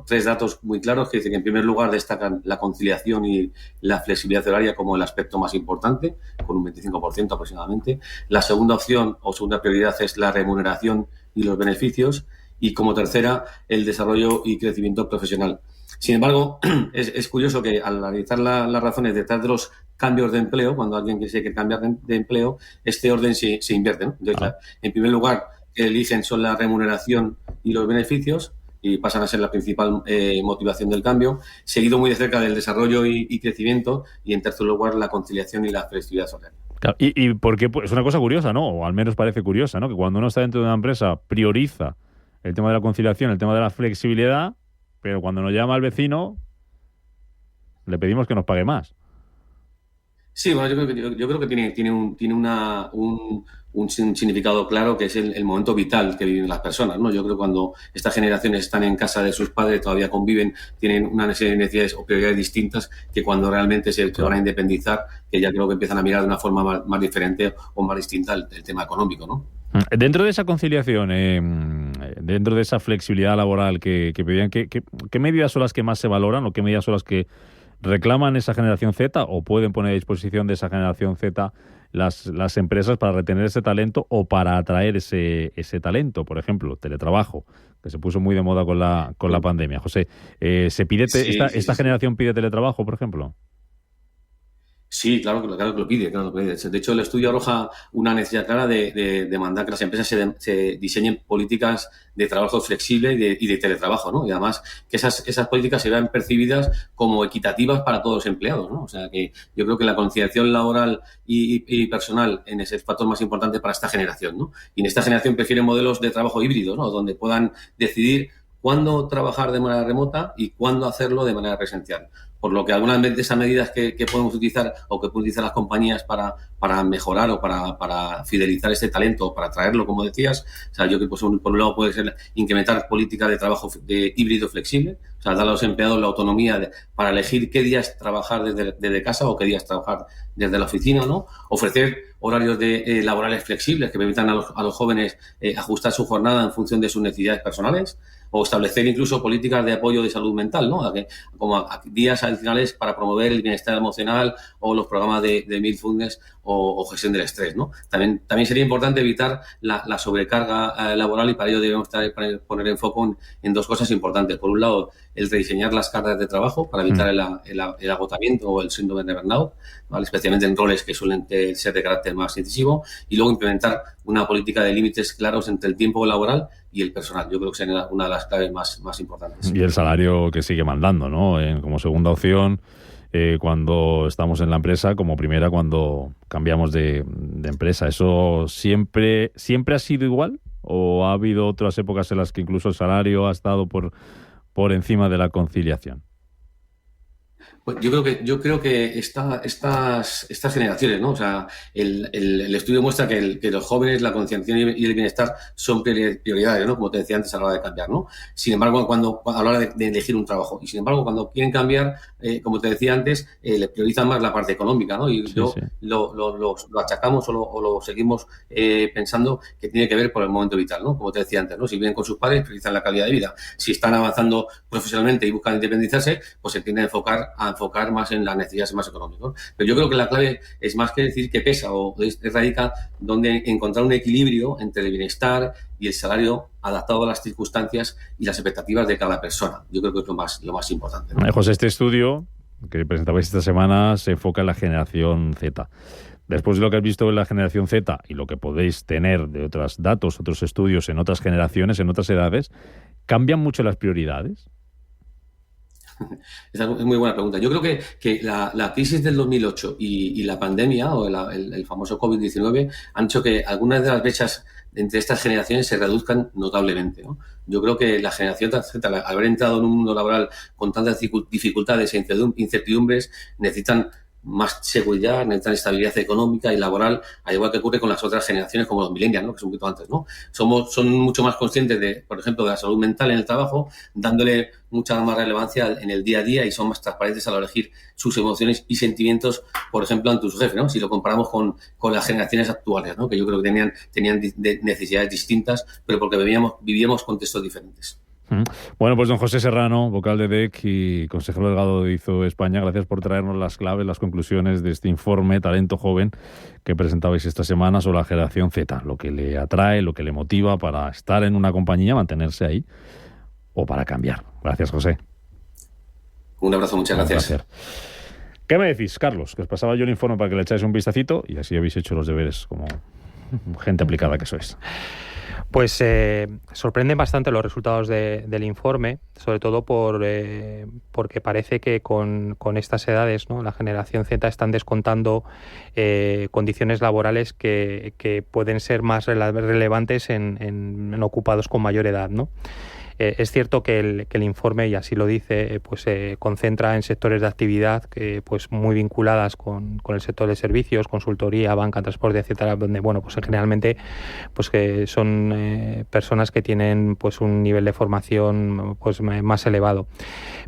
tres datos muy claros que dicen que en primer lugar destacan la conciliación y la flexibilidad horaria como el aspecto más importante, con un 25% aproximadamente. La segunda opción o segunda prioridad es la remuneración y los beneficios. Y como tercera, el desarrollo y crecimiento profesional. Sin embargo, es curioso que al analizar las razones detrás de los cambios de empleo, cuando alguien quiere cambiar de empleo, este orden se invierte, ¿no? Entonces, en primer lugar, que eligen son la remuneración y los beneficios, y pasan a ser la principal motivación del cambio, seguido muy de cerca del desarrollo y crecimiento, y en tercer lugar, la conciliación y la flexibilidad horaria. Claro, y porque es una cosa curiosa, ¿no? O al menos parece curiosa, ¿no? Que cuando uno está dentro de una empresa prioriza el tema de la conciliación, el tema de la flexibilidad, pero cuando nos llama al vecino le pedimos que nos pague más. Sí, bueno, yo creo que tiene un significado claro, que es el momento vital que viven las personas, ¿no? Yo creo que cuando estas generaciones están en casa de sus padres, todavía conviven, tienen una serie de necesidades o prioridades distintas que cuando realmente se van a independizar, que ya creo que empiezan a mirar de una forma más diferente o más distinta el tema económico, ¿no? Dentro de esa conciliación, dentro de esa flexibilidad laboral que pedían, ¿qué medidas son las que más se valoran o qué medidas son las que reclaman esa generación Z o pueden poner a disposición de esa generación Z las empresas para retener ese talento o para atraer ese talento? Por ejemplo, teletrabajo, que se puso muy de moda con la pandemia. José, ¿esta generación pide teletrabajo, por ejemplo? Sí, claro que lo pide, claro que lo pide. De hecho, el estudio arroja una necesidad clara de demandar que las empresas se diseñen políticas de trabajo flexible y de teletrabajo, ¿no? Y además que esas políticas se vean percibidas como equitativas para todos los empleados, ¿no? O sea, que yo creo que la conciliación laboral y personal es el factor más importante para esta generación, ¿no? Y en esta generación prefieren modelos de trabajo híbridos, ¿no? Donde puedan decidir cuándo trabajar de manera remota y cuándo hacerlo de manera presencial. Por lo que algunas de esas medidas que podemos utilizar o que pueden utilizar las compañías para mejorar o para fidelizar este talento o para traerlo, como decías, o sea, yo creo que por un lado puede ser incrementar políticas de trabajo de híbrido flexible, o sea, dar a los empleados la autonomía para elegir qué días trabajar desde casa o qué días trabajar desde la oficina, ¿no? Ofrecer horarios laborales flexibles que permitan a los jóvenes ajustar su jornada en función de sus necesidades personales, o establecer incluso políticas de apoyo de salud mental, ¿no? Como días adicionales para promover el bienestar emocional o los programas de mindfulness o gestión del estrés, ¿no? También sería importante evitar la sobrecarga laboral y para ello debemos poner enfoque en dos cosas importantes. Por un lado, el rediseñar las cargas de trabajo para evitar el agotamiento o el síndrome de burnout, ¿vale? Especialmente en roles que suelen ser de carácter más incisivo, y luego implementar una política de límites claros entre el tiempo laboral y el personal. Yo creo que sería una de las claves más importantes. Y el salario que sigue mandando, ¿no? Como segunda opción, cuando estamos en la empresa, como primera cuando cambiamos de empresa. ¿Eso siempre ha sido igual? ¿O ha habido otras épocas en las que incluso el salario ha estado por encima de la conciliación? Pues yo creo que estas generaciones, ¿no? O sea, el estudio muestra que los jóvenes, la concienciación y el bienestar son prioridades, ¿no? Como te decía antes a la hora de cambiar, ¿no? Sin embargo, a la hora de elegir un trabajo. Y sin embargo, cuando quieren cambiar, como te decía antes, le priorizan más la parte económica, ¿no? Y lo achacamos o lo seguimos pensando que tiene que ver por el momento vital, ¿no? Como te decía antes, ¿no? Si viven con sus padres, priorizan la calidad de vida. Si están avanzando profesionalmente y buscan independizarse, pues se tienden a enfocar más en las necesidades más económicas. Pero yo creo que la clave es más que decir que pesa o radica donde encontrar un equilibrio entre el bienestar y el salario adaptado a las circunstancias y las expectativas de cada persona. Yo creo que es lo más importante, ¿no? José, este estudio que presentabais esta semana se enfoca en la generación Z. Después de lo que has visto en la generación Z y lo que podéis tener de otros datos, otros estudios en otras generaciones, en otras edades, ¿cambian mucho las prioridades? Es muy buena pregunta. Yo creo que la crisis del 2008 y la pandemia o el famoso COVID-19 han hecho que algunas de las brechas entre estas generaciones se reduzcan notablemente, ¿no? Yo creo que la generación Z, al haber entrado en un mundo laboral con tantas dificultades e incertidumbres, necesitan más seguridad, necesitan estabilidad económica y laboral, al igual que ocurre con las otras generaciones como los millennials, ¿no? Que son un poquito antes, ¿no? Son mucho más conscientes por ejemplo, de la salud mental en el trabajo, dándole mucha más relevancia en el día a día y son más transparentes al elegir sus emociones y sentimientos, por ejemplo, ante su jefe, ¿no? Si lo comparamos con las generaciones actuales, ¿no? Que yo creo que tenían necesidades distintas, pero porque vivíamos contextos diferentes. Bueno, pues don José Serrano, vocal de DEC y consejero delegado de IZO España, gracias por traernos las claves, las conclusiones de este informe Talento Joven que presentabais esta semana sobre la generación Z, lo que le atrae, lo que le motiva para estar en una compañía, mantenerse ahí o para cambiar. Gracias, José. Un abrazo, muchas gracias. Un placer. ¿Qué me decís, Carlos? Que os pasaba yo el informe para que le echáis un vistacito y así habéis hecho los deberes como gente aplicada que sois. Pues sorprenden bastante los resultados del informe, sobre todo porque parece que con estas edades, ¿no? La generación Z están descontando condiciones laborales que pueden ser más relevantes en ocupados con mayor edad, ¿no? Es cierto que el informe, y así lo dice, concentra en sectores de actividad pues muy vinculadas con el sector de servicios, consultoría, banca, transporte, etcétera, donde generalmente pues que son personas que tienen pues un nivel de formación pues más elevado.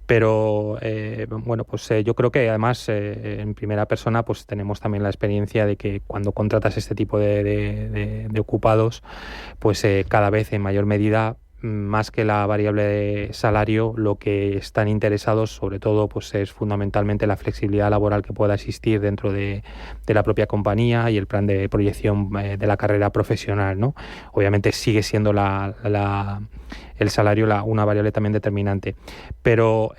Pero yo creo que además en primera persona pues tenemos también la experiencia de que cuando contratas este tipo de ocupados, pues cada vez en mayor medida, más que la variable de salario, lo que están interesados sobre todo pues es fundamentalmente la flexibilidad laboral que pueda existir dentro de la propia compañía y el plan de proyección de la carrera profesional, ¿no? Obviamente sigue siendo el salario una variable también determinante, pero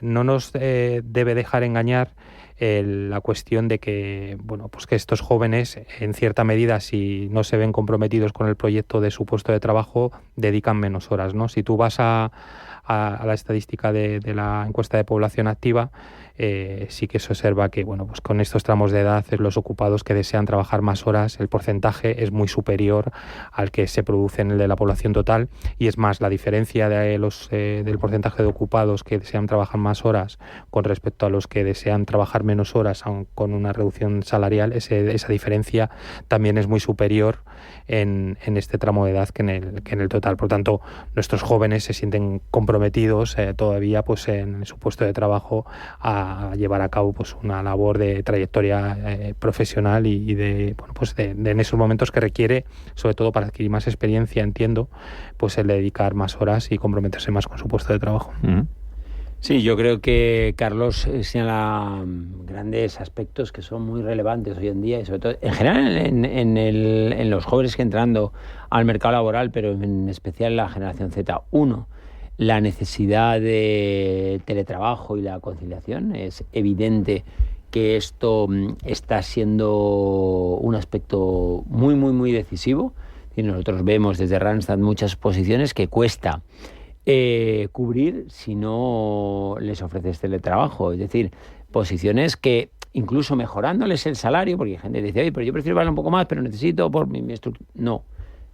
no nos debe dejar engañar la cuestión de que, bueno, pues que estos jóvenes, en cierta medida, si no se ven comprometidos con el proyecto de su puesto de trabajo, dedican menos horas, ¿no? Si tú vas a la estadística de la encuesta de población activa, sí que se observa que, bueno, pues con estos tramos de edad, los ocupados que desean trabajar más horas, el porcentaje es muy superior al que se produce en el de la población total, y es más, la diferencia del porcentaje de ocupados que desean trabajar más horas con respecto a los que desean trabajar menos horas, aun con una reducción salarial, esa diferencia también es muy superior en este tramo de edad que en el total. Por tanto, nuestros jóvenes se sienten comprometidos todavía pues en su puesto de trabajo a llevar a cabo pues una labor de trayectoria profesional y de, bueno, pues de en esos momentos que requiere, sobre todo para adquirir más experiencia, entiendo, pues el dedicar más horas y comprometerse más con su puesto de trabajo. Sí, yo creo que Carlos señala grandes aspectos que son muy relevantes hoy en día y sobre todo en general en los jóvenes que entrando al mercado laboral, pero en especial la generación Z. Uno, la necesidad de teletrabajo y la conciliación. Es evidente que esto está siendo un aspecto muy, muy, muy decisivo. Y nosotros vemos desde Randstad muchas posiciones que cuesta cubrir si no les ofreces teletrabajo. Es decir, posiciones que incluso mejorándoles el salario, porque hay gente que dice, oye, pero yo prefiero pagar un poco más, pero necesito por mi estructura. No.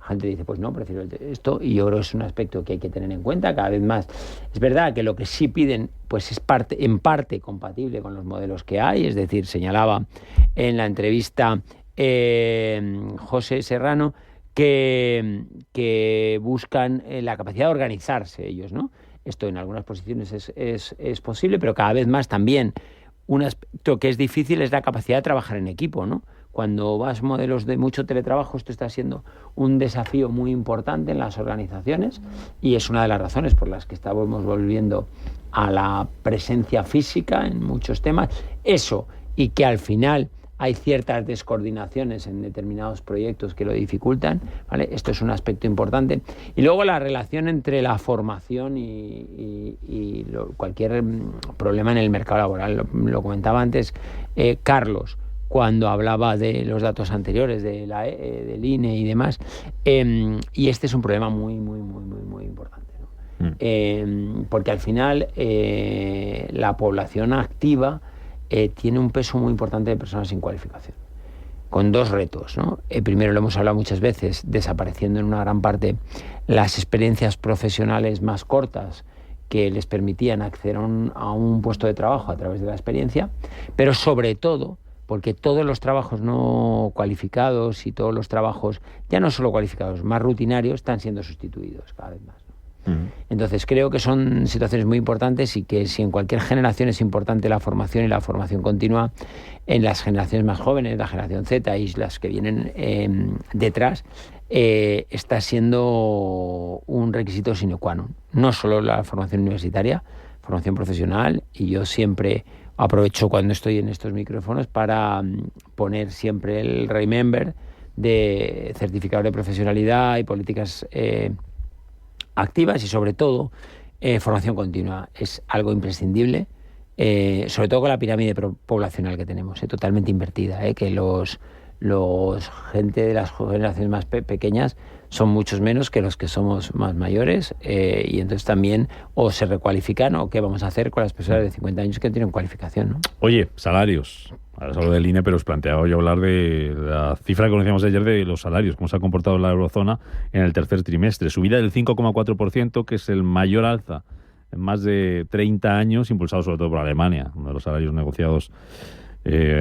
La gente dice, pues no, prefiero esto, y yo creo que es un aspecto que hay que tener en cuenta cada vez más. Es verdad que lo que sí piden pues es en parte compatible con los modelos que hay, es decir, señalaba en la entrevista José Serrano que buscan la capacidad de organizarse ellos, ¿no? Esto en algunas posiciones es posible, pero cada vez más también un aspecto que es difícil es la capacidad de trabajar en equipo, ¿no? Cuando vas modelos de mucho teletrabajo, esto está siendo un desafío muy importante en las organizaciones y es una de las razones por las que estamos volviendo a la presencia física en muchos temas. Eso, y que al final hay ciertas descoordinaciones en determinados proyectos que lo dificultan, ¿vale? Esto es un aspecto importante. Y luego la relación entre la formación y cualquier problema en el mercado laboral. Lo comentaba antes Carlos, cuando hablaba de los datos anteriores del INE y demás, y este es un problema muy, muy, muy, muy, muy importante, ¿no? Porque al final la población activa tiene un peso muy importante de personas sin cualificación, con dos retos, ¿no? Primero, lo hemos hablado muchas veces, desapareciendo en una gran parte las experiencias profesionales más cortas que les permitían acceder a un puesto de trabajo a través de la experiencia, pero sobre todo porque todos los trabajos no cualificados y todos los trabajos, ya no solo cualificados, más rutinarios, están siendo sustituidos cada vez más, ¿no? Entonces creo que son situaciones muy importantes y que si en cualquier generación es importante la formación y la formación continua, en las generaciones más jóvenes, la generación Z y las que vienen detrás, está siendo un requisito sine qua non. No solo la formación universitaria, formación profesional, y yo siempre aprovecho cuando estoy en estos micrófonos para poner siempre el remember de certificado de profesionalidad y políticas activas y sobre todo formación continua. Es algo imprescindible, sobre todo con la pirámide poblacional que tenemos, totalmente invertida, que los gente de las generaciones más pequeñas son muchos menos que los que somos más mayores, y entonces también o se recualifican o qué vamos a hacer con las personas de 50 años que tienen cualificación, ¿no? Oye, salarios. Ahora os hablo del INE, pero os planteaba yo hablar de la cifra que conocíamos ayer de los salarios, cómo se ha comportado la eurozona en el tercer trimestre. Subida del 5,4%, que es el mayor alza en más de 30 años, impulsado sobre todo por Alemania, donde los salarios negociados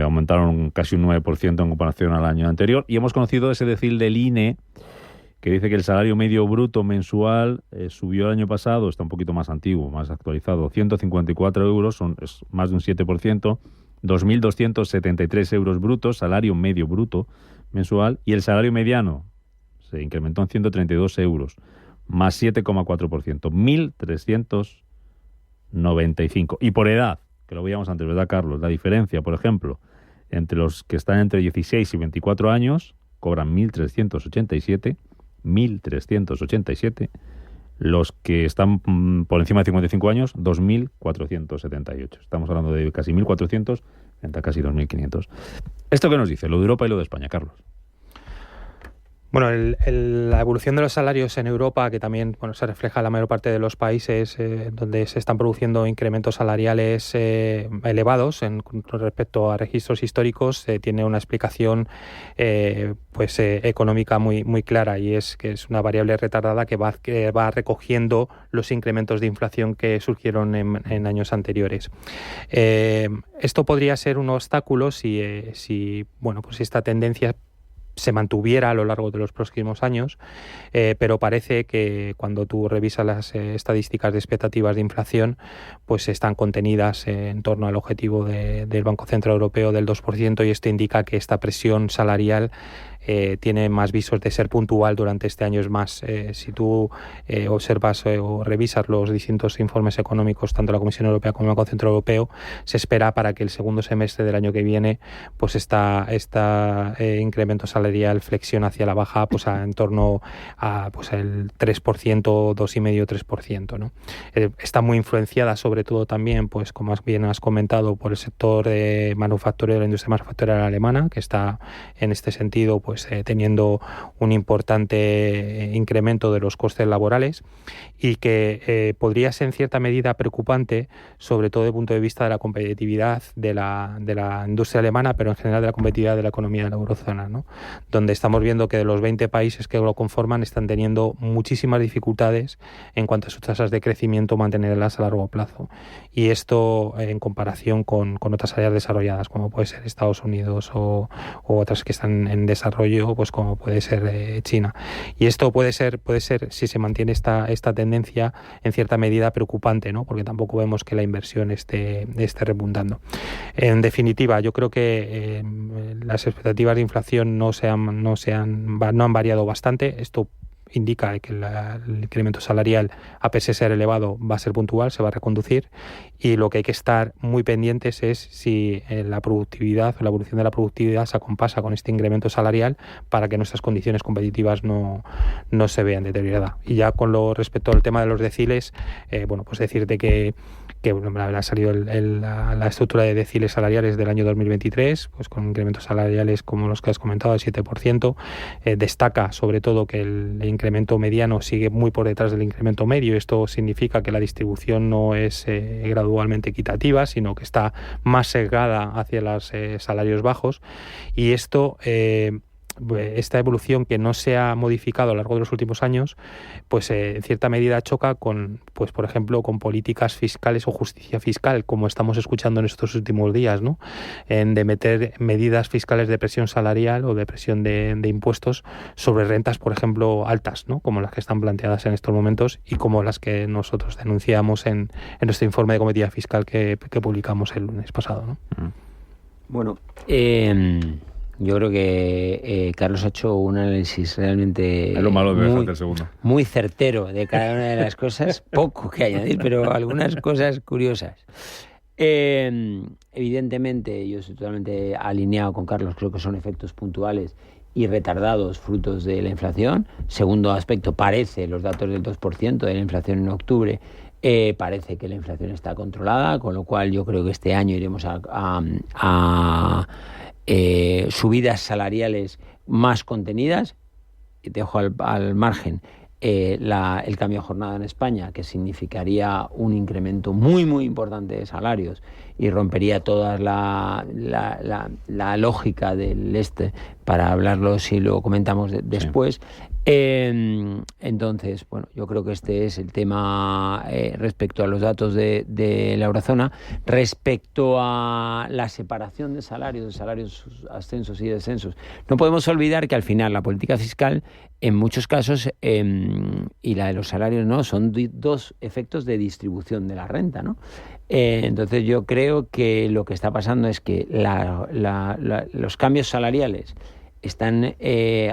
aumentaron casi un 9% en comparación al año anterior. Y hemos conocido ese decil del INE, que dice que el salario medio bruto mensual subió el año pasado, está un poquito más antiguo, más actualizado, 154 euros, es más de un 7%, 2.273 euros brutos, salario medio bruto mensual, y el salario mediano se incrementó en 132 euros, más 7,4%, 1.395. Y por edad, que lo veíamos antes, ¿verdad, Carlos? La diferencia, por ejemplo, entre los que están entre 16 y 24 años, cobran 1.387, los que están por encima de 55 años, 2.478. Estamos hablando de casi 1.400 frente a casi 2.500. ¿Esto qué nos dice? Lo de Europa y lo de España, Carlos. Bueno, la evolución de los salarios en Europa, que también se refleja en la mayor parte de los países donde se están produciendo incrementos salariales elevados con respecto a registros históricos, tiene una explicación económica muy clara, y es que es una variable retardada que va recogiendo los incrementos de inflación que surgieron en años anteriores. Esto podría ser un obstáculo si esta tendencia se mantuviera a lo largo de los próximos años, pero parece que cuando tú revisas las estadísticas de expectativas de inflación, pues están contenidas en torno al objetivo del Banco Central Europeo del 2%, y esto indica que esta presión salarial tiene más visos de ser puntual durante este año. Es más, si tú observas o revisas los distintos informes económicos, tanto la Comisión Europea como el Banco Central Europeo, se espera para que el segundo semestre del año que viene pues esta incremento salarial flexione hacia la baja en torno a el 3%, 2,5-3%, ¿no? Está muy influenciada sobre todo también, pues como bien has comentado, por el sector manufacturero, la industria manufacturera alemana, que está en este sentido teniendo un importante incremento de los costes laborales, y que podría ser en cierta medida preocupante, sobre todo desde el punto de vista de la competitividad de la industria alemana, pero en general de la competitividad de la economía de la eurozona, ¿no? Donde estamos viendo que de los 20 países que lo conforman están teniendo muchísimas dificultades en cuanto a sus tasas de crecimiento, mantenerlas a largo plazo. Y esto en comparación con otras áreas desarrolladas, como puede ser Estados Unidos o otras que están en desarrollo, pues como puede ser China. Y esto puede ser, si se mantiene esta tendencia, en cierta medida preocupante, ¿no? Porque tampoco vemos que la inversión esté repuntando. En definitiva, yo creo que las expectativas de inflación no han variado bastante. Esto indica que el incremento salarial, a pesar de ser elevado, va a ser puntual, se va a reconducir, y lo que hay que estar muy pendientes es si la productividad o la evolución de la productividad se acompasa con este incremento salarial para que nuestras condiciones competitivas no se vean deterioradas. Y ya con lo respecto al tema de los deciles, pues decirte que ha salido la estructura de deciles salariales del año 2023, pues con incrementos salariales como los que has comentado, del 7%. Destaca sobre todo que el incremento mediano sigue muy por detrás del incremento medio. Esto significa que la distribución no es gradualmente equitativa, sino que está más sesgada hacia los salarios bajos, y esto esta evolución que no se ha modificado a lo largo de los últimos años, pues en cierta medida choca con, pues por ejemplo, con políticas fiscales o justicia fiscal, como estamos escuchando en estos últimos días, ¿no? De meter medidas fiscales de presión salarial o de presión de impuestos sobre rentas, por ejemplo, altas, ¿no? Como las que están planteadas en estos momentos y como las que nosotros denunciamos en nuestro informe de competitividad fiscal que publicamos el lunes pasado, ¿no? Bueno, yo creo que Carlos ha hecho un análisis realmente muy certero de cada una de las cosas, poco que añadir, pero algunas cosas curiosas. Evidentemente, yo estoy totalmente alineado con Carlos, creo que son efectos puntuales y retardados frutos de la inflación. Segundo aspecto, parece los datos del 2% de la inflación en octubre, parece que la inflación está controlada, con lo cual yo creo que este año iremos a subidas salariales más contenidas. Y te dejo al margen el cambio de jornada en España, que significaría un incremento muy muy importante de salarios y rompería toda la lógica del para hablarlo si lo comentamos después. Entonces, bueno, yo creo que este es el tema respecto a los datos de la eurozona. Respecto a la separación de salarios ascensos y descensos, no podemos olvidar que al final la política fiscal, en muchos casos, y la de los salarios no, son dos efectos de distribución de la renta, ¿no? Entonces yo creo que lo que está pasando es que los cambios salariales están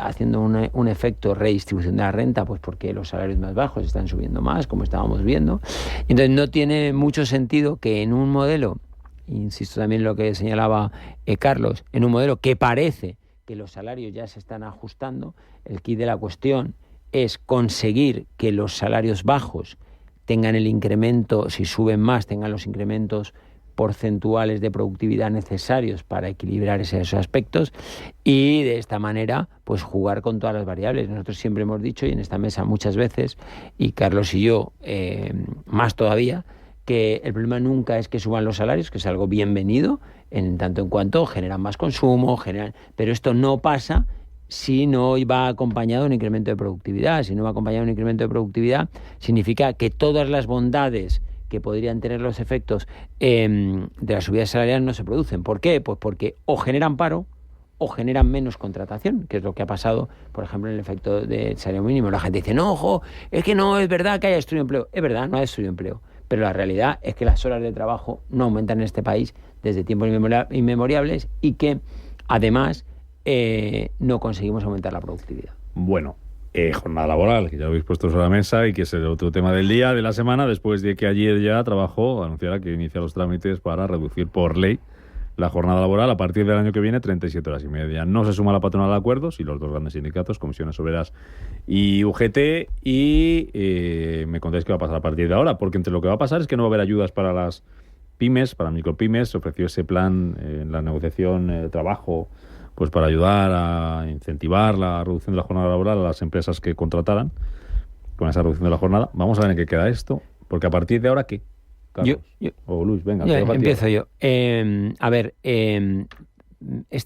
haciendo un efecto redistribución de la renta, pues porque los salarios más bajos están subiendo más, como estábamos viendo. Entonces no tiene mucho sentido que en un modelo, insisto también en lo que señalaba Carlos, en un modelo que parece que los salarios ya se están ajustando, el quid de la cuestión es conseguir que los salarios bajos tengan el incremento, si suben más, tengan los incrementos porcentuales de productividad necesarios para equilibrar esos aspectos y de esta manera pues jugar con todas las variables. Nosotros siempre hemos dicho, y en esta mesa muchas veces, y Carlos y yo más todavía, que el problema nunca es que suban los salarios, que es algo bienvenido, en tanto en cuanto generan más consumo, pero esto no pasa si no va acompañado de un incremento de productividad. Si no va acompañado de un incremento de productividad, significa que todas las bondades que podrían tener los efectos de las subidas salariales no se producen. ¿Por qué? Pues porque o generan paro o generan menos contratación, que es lo que ha pasado, por ejemplo, en el efecto del salario mínimo. La gente dice, no, ojo, es que no es verdad que haya destruido empleo. Es verdad, no ha destruido empleo. Pero la realidad es que las horas de trabajo no aumentan en este país desde tiempos inmemoriales y que, además, no conseguimos aumentar la productividad. Bueno, jornada laboral, que ya lo habéis puesto sobre la mesa y que es el otro tema del día, de la semana, después de que ayer ya Trabajo anunciara que inicia los trámites para reducir por ley la jornada laboral a partir del año que viene 37 horas y media. No se suma la patronal de acuerdos y los dos grandes sindicatos, Comisiones Obreras y UGT, y me contáis qué va a pasar a partir de ahora, porque entre lo que va a pasar es que no va a haber ayudas para las pymes, para micropymes. Se ofreció ese plan en la negociación de trabajo, pues para ayudar a incentivar la reducción de la jornada laboral a las empresas que contrataran con esa reducción de la jornada. Vamos a ver en qué queda esto, porque a partir de ahora, ¿qué? Carlos. O Luis, venga. Empiezo yo. Esta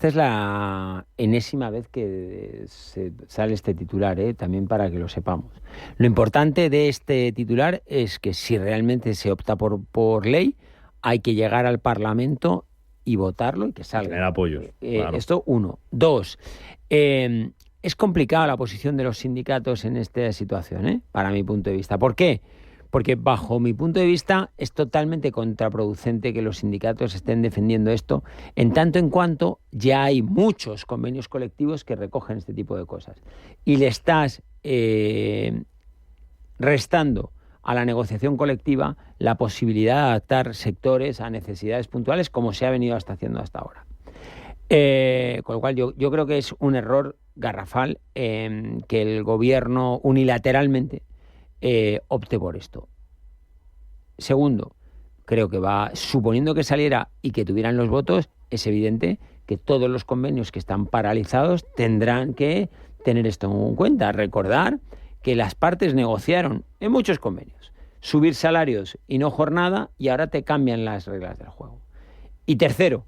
es la enésima vez que sale este titular, también para que lo sepamos. Lo importante de este titular es que si realmente se opta por ley, hay que llegar al Parlamento y votarlo y que salga. Tener apoyos. Claro. Esto, 1. 2. Es complicada la posición de los sindicatos en esta situación, para mi punto de vista. ¿Por qué? Porque bajo mi punto de vista es totalmente contraproducente que los sindicatos estén defendiendo esto, en tanto en cuanto ya hay muchos convenios colectivos que recogen este tipo de cosas. Y le estás restando a la negociación colectiva la posibilidad de adaptar sectores a necesidades puntuales, como se ha venido haciendo hasta ahora. Con lo cual yo creo que es un error garrafal que el gobierno unilateralmente opte por esto. Segundo, creo que suponiendo que saliera y que tuvieran los votos, es evidente que todos los convenios que están paralizados tendrán que tener esto en cuenta. Recordar que las partes negociaron en muchos convenios subir salarios y no jornada, y ahora te cambian las reglas del juego. Y tercero,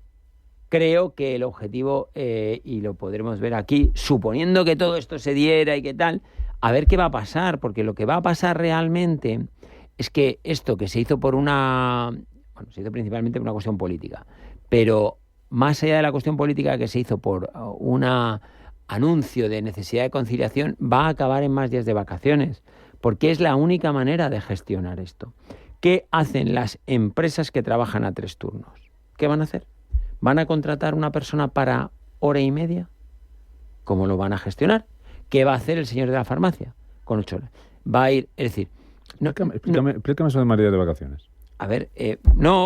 creo que el objetivo, y lo podremos ver aquí, suponiendo que todo esto se diera y qué tal, a ver qué va a pasar, porque lo que va a pasar realmente es que esto que se hizo se hizo principalmente por una cuestión política, pero más allá de la cuestión política que se hizo por un anuncio de necesidad de conciliación, va a acabar en más días de vacaciones, porque es la única manera de gestionar esto. ¿Qué hacen las empresas que trabajan a 3 turnos? ¿Qué van a hacer? ¿Van a contratar una persona para hora y media? ¿Cómo lo van a gestionar? ¿Qué va a hacer el señor de la farmacia con 8 horas? Va a ir, es decir... Explícame eso de más días de vacaciones. A ver,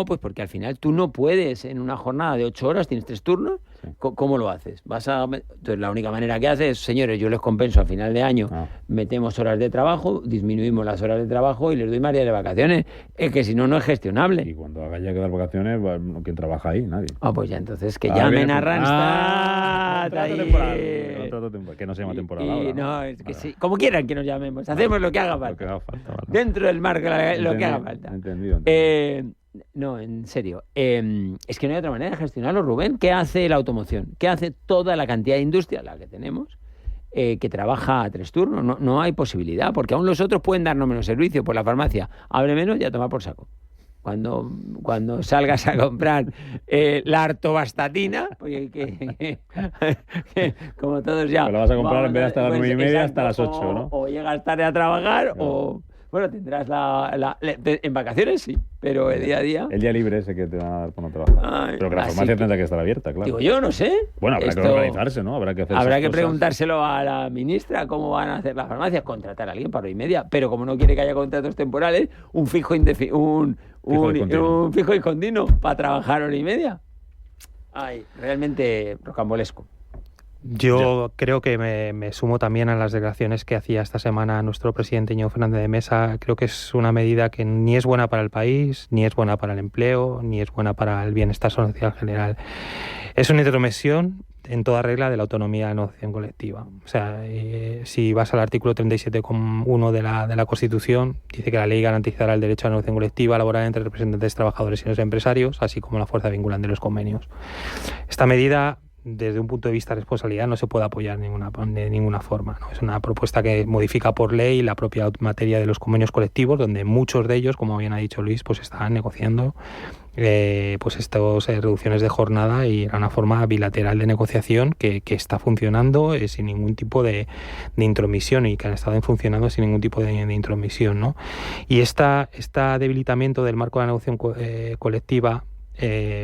pues porque al final tú no puedes en una jornada de 8 horas, tienes 3 turnos, sí. ¿Cómo lo haces? Entonces la única manera que haces es, señores, yo les compenso a final de año, metemos horas de trabajo, disminuimos las horas de trabajo y les doy más días de vacaciones. Es que si no, no es gestionable. Y cuando haya que dar vacaciones, ¿quién trabaja ahí? Nadie. Pues ya entonces que llamen a Randstad. Que no se llama temporada ahora. No, es que sí. Como quieran que nos llamemos. Hacemos lo que haga falta. Dentro del marco, lo que haga falta. Entendido. No, en serio. Es que no hay otra manera de gestionarlo, Rubén. ¿Qué hace la automoción? ¿Qué hace toda la cantidad de industria, la que tenemos, que trabaja a 3 turnos? No hay posibilidad, porque aún los otros pueden darnos menos servicio. Por la farmacia abre menos y a tomar por saco. Cuando salgas a comprar la artobastatina, oye, que como todos ya... Pero la vas a comprar en vez de hasta las 9:30 hasta las 8, ¿no? O llegas tarde a trabajar, o... Bueno, tendrás en vacaciones sí, pero el día a día... El día libre ese que te van a dar por no trabajar. Pero que la farmacia tendrá que estar abierta, claro. Digo yo, no sé. Bueno, habrá que organizarse, ¿no? Habrá que preguntárselo a la ministra cómo van a hacer las farmacias, contratar a alguien para hora y media, pero como no quiere que haya contratos temporales, un fijo y continuo para trabajar hora y media. Ay, realmente rocambolesco. Yo creo que me sumo también a las declaraciones que hacía esta semana nuestro presidente Íñigo Fernández de Mesa. Creo que es una medida que ni es buena para el país, ni es buena para el empleo, ni es buena para el bienestar social general. Es una intromisión en toda regla de la autonomía de la negociación colectiva. O sea, si vas al artículo 37,1 de la Constitución, dice que la ley garantizará el derecho a la negociación colectiva laboral entre representantes trabajadores y los empresarios, así como la fuerza vinculante de los convenios. Esta medida, desde un punto de vista de responsabilidad, no se puede apoyar de ninguna forma, ¿no? Es una propuesta que modifica por ley la propia materia de los convenios colectivos, donde muchos de ellos, como bien ha dicho Luis, pues están negociando pues estas reducciones de jornada, y era una forma bilateral de negociación que está funcionando sin ningún tipo de intromisión, y que han estado funcionando sin ningún tipo de intromisión, ¿no? Y este debilitamiento del marco de la negociación colectiva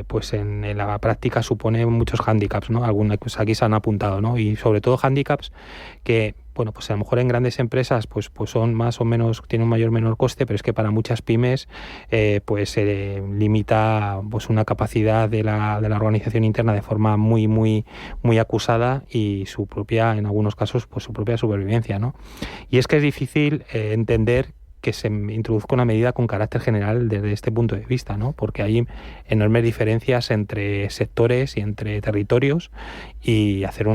pues en la práctica supone muchos hándicaps, ¿no? Algunos pues aquí se han apuntado, ¿no? Y sobre todo hándicaps que, bueno, pues a lo mejor en grandes empresas pues son más o menos, tienen un mayor o menor coste, pero es que para muchas pymes pues se limita pues una capacidad de la organización interna de forma muy acusada, y su propia, en algunos casos, pues su propia supervivencia, ¿no? Y es que es difícil entender que se introduzca una medida con carácter general desde este punto de vista, ¿no? Porque hay enormes diferencias entre sectores y entre territorios, y hacer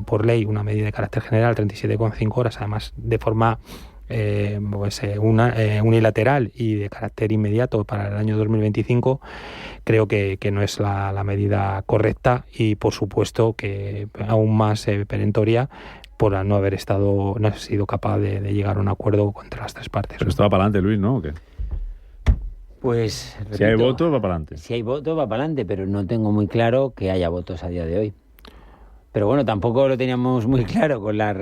por ley una medida de carácter general, 37,5 horas, además de forma unilateral y de carácter inmediato para el año 2025, creo que no es la medida correcta, y por supuesto que aún más perentoria por no haber sido capaz de llegar a un acuerdo entre las tres partes. Pero esto va para adelante, Luis, ¿no? ¿O qué? Pues repito, si hay voto, va para adelante. Si hay voto, va para adelante, pero no tengo muy claro que haya votos a día de hoy. Pero bueno, tampoco lo teníamos muy claro con la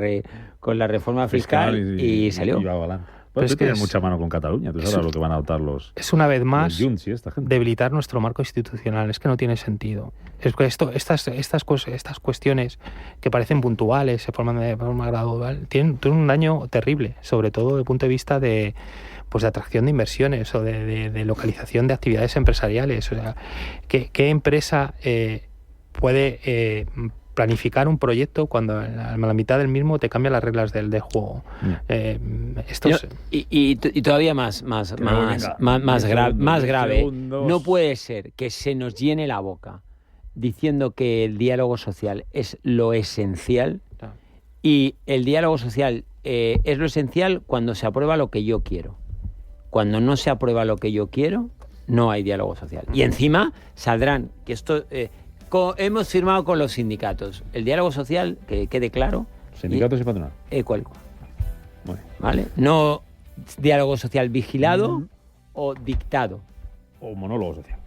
reforma fiscal y salió. Y va para adelante. Pues es que tienen mucha mano con Cataluña, entonces ahora lo que van a adoptar es una vez más Junts y esta gente. Debilitar nuestro marco institucional. Es que no tiene sentido. Es que estas cuestiones que parecen puntuales, se forman de forma gradual, tienen un daño terrible, sobre todo desde el punto de vista de atracción de inversiones o de localización de actividades empresariales. O sea, ¿qué empresa puede planificar un proyecto cuando a la mitad del mismo te cambian las reglas del juego? Y todavía más grave. No puede ser que se nos llene la boca diciendo que el diálogo social es lo esencial, y el diálogo social es lo esencial cuando se aprueba lo que yo quiero. Cuando no se aprueba lo que yo quiero, no hay diálogo social. Y encima saldrán, que esto hemos firmado con los sindicatos el diálogo social, que quede claro. ¿Sindicatos y patronal? ¿Cuál? ¿Vale? No diálogo social vigilado o dictado. O monólogo social.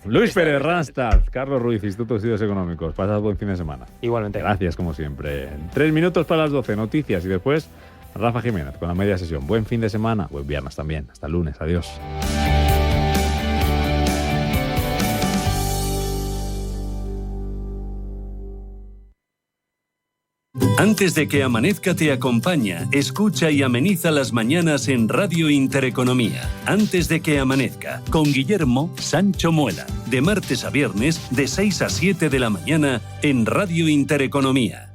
Luis Pérez Randstad, Carlos Ruiz, Instituto de Estudios Económicos. Pasad buen fin de semana. Igualmente. Gracias, como siempre. 3 minutos para las 12, noticias, y después Rafa Jiménez con la media sesión. Buen fin de semana, buen viernes también. Hasta el lunes. Adiós. Antes de que amanezca te acompaña, escucha y ameniza las mañanas en Radio Intereconomía. Antes de que amanezca, con Guillermo Sancho Muela. De martes a viernes, de 6 a 7 de la mañana, en Radio Intereconomía.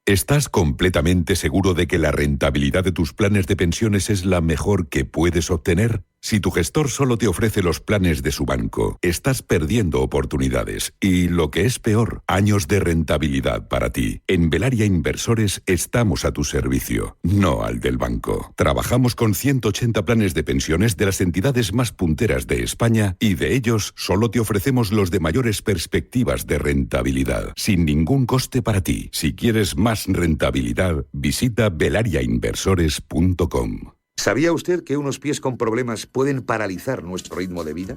¿Estás completamente seguro de que la rentabilidad de tus planes de pensiones es la mejor que puedes obtener? Si tu gestor solo te ofrece los planes de su banco, estás perdiendo oportunidades y, lo que es peor, años de rentabilidad para ti. En Velaria Inversores estamos a tu servicio, no al del banco. Trabajamos con 180 planes de pensiones de las entidades más punteras de España, y de ellos solo te ofrecemos los de mayores perspectivas de rentabilidad, sin ningún coste para ti. Si quieres más rentabilidad, visita velariainversores.com. ¿Sabía usted que unos pies con problemas pueden paralizar nuestro ritmo de vida?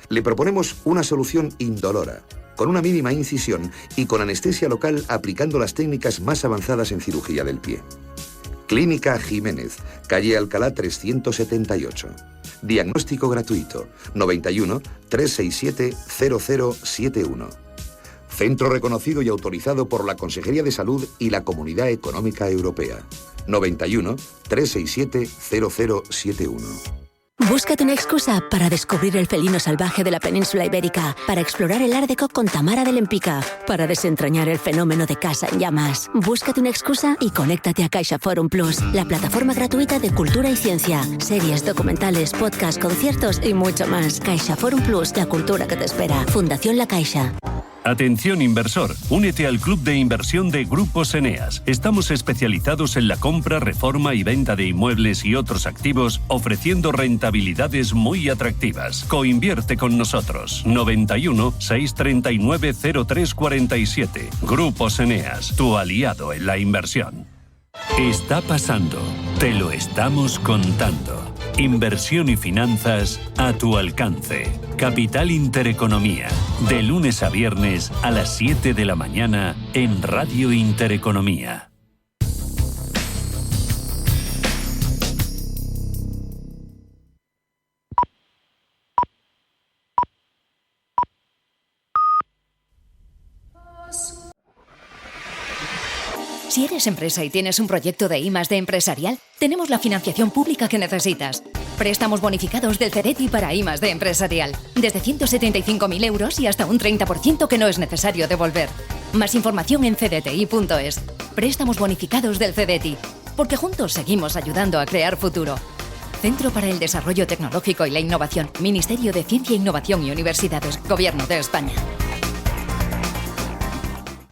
Le proponemos una solución indolora, con una mínima incisión y con anestesia local, aplicando las técnicas más avanzadas en cirugía del pie. Clínica Jiménez, calle Alcalá 378. Diagnóstico gratuito, 91 367 0071. Centro reconocido y autorizado por la Consejería de Salud y la Comunidad Económica Europea. 91 367 0071. Búscate una excusa para descubrir el felino salvaje de la península ibérica, para explorar el Ártico con Tamara de Lempica, para desentrañar el fenómeno de Casa en Llamas. Búscate una excusa y conéctate a CaixaForum Plus, la plataforma gratuita de cultura y ciencia, series, documentales, podcasts, conciertos y mucho más. CaixaForum Plus, la cultura que te espera. Fundación La Caixa. Atención inversor, únete al club de inversión de Grupos Eneas. Estamos especializados en la compra, reforma y venta de inmuebles y otros activos, ofreciendo rentabilidades muy atractivas. Coinvierte con nosotros. 91 639 0347. Grupos Eneas, tu aliado en la inversión. Está pasando, te lo estamos contando. Inversión y finanzas a tu alcance. Capital Intereconomía. De lunes a viernes a las 7 de la mañana en Radio Intereconomía. Si eres empresa y tienes un proyecto de I+D empresarial, tenemos la financiación pública que necesitas. Préstamos bonificados del CEDETI para I+D empresarial. Desde 175.000 euros y hasta un 30% que no es necesario devolver. Más información en cdti.es. Préstamos bonificados del CEDETI. Porque juntos seguimos ayudando a crear futuro. Centro para el Desarrollo Tecnológico y la Innovación. Ministerio de Ciencia, Innovación y Universidades. Gobierno de España.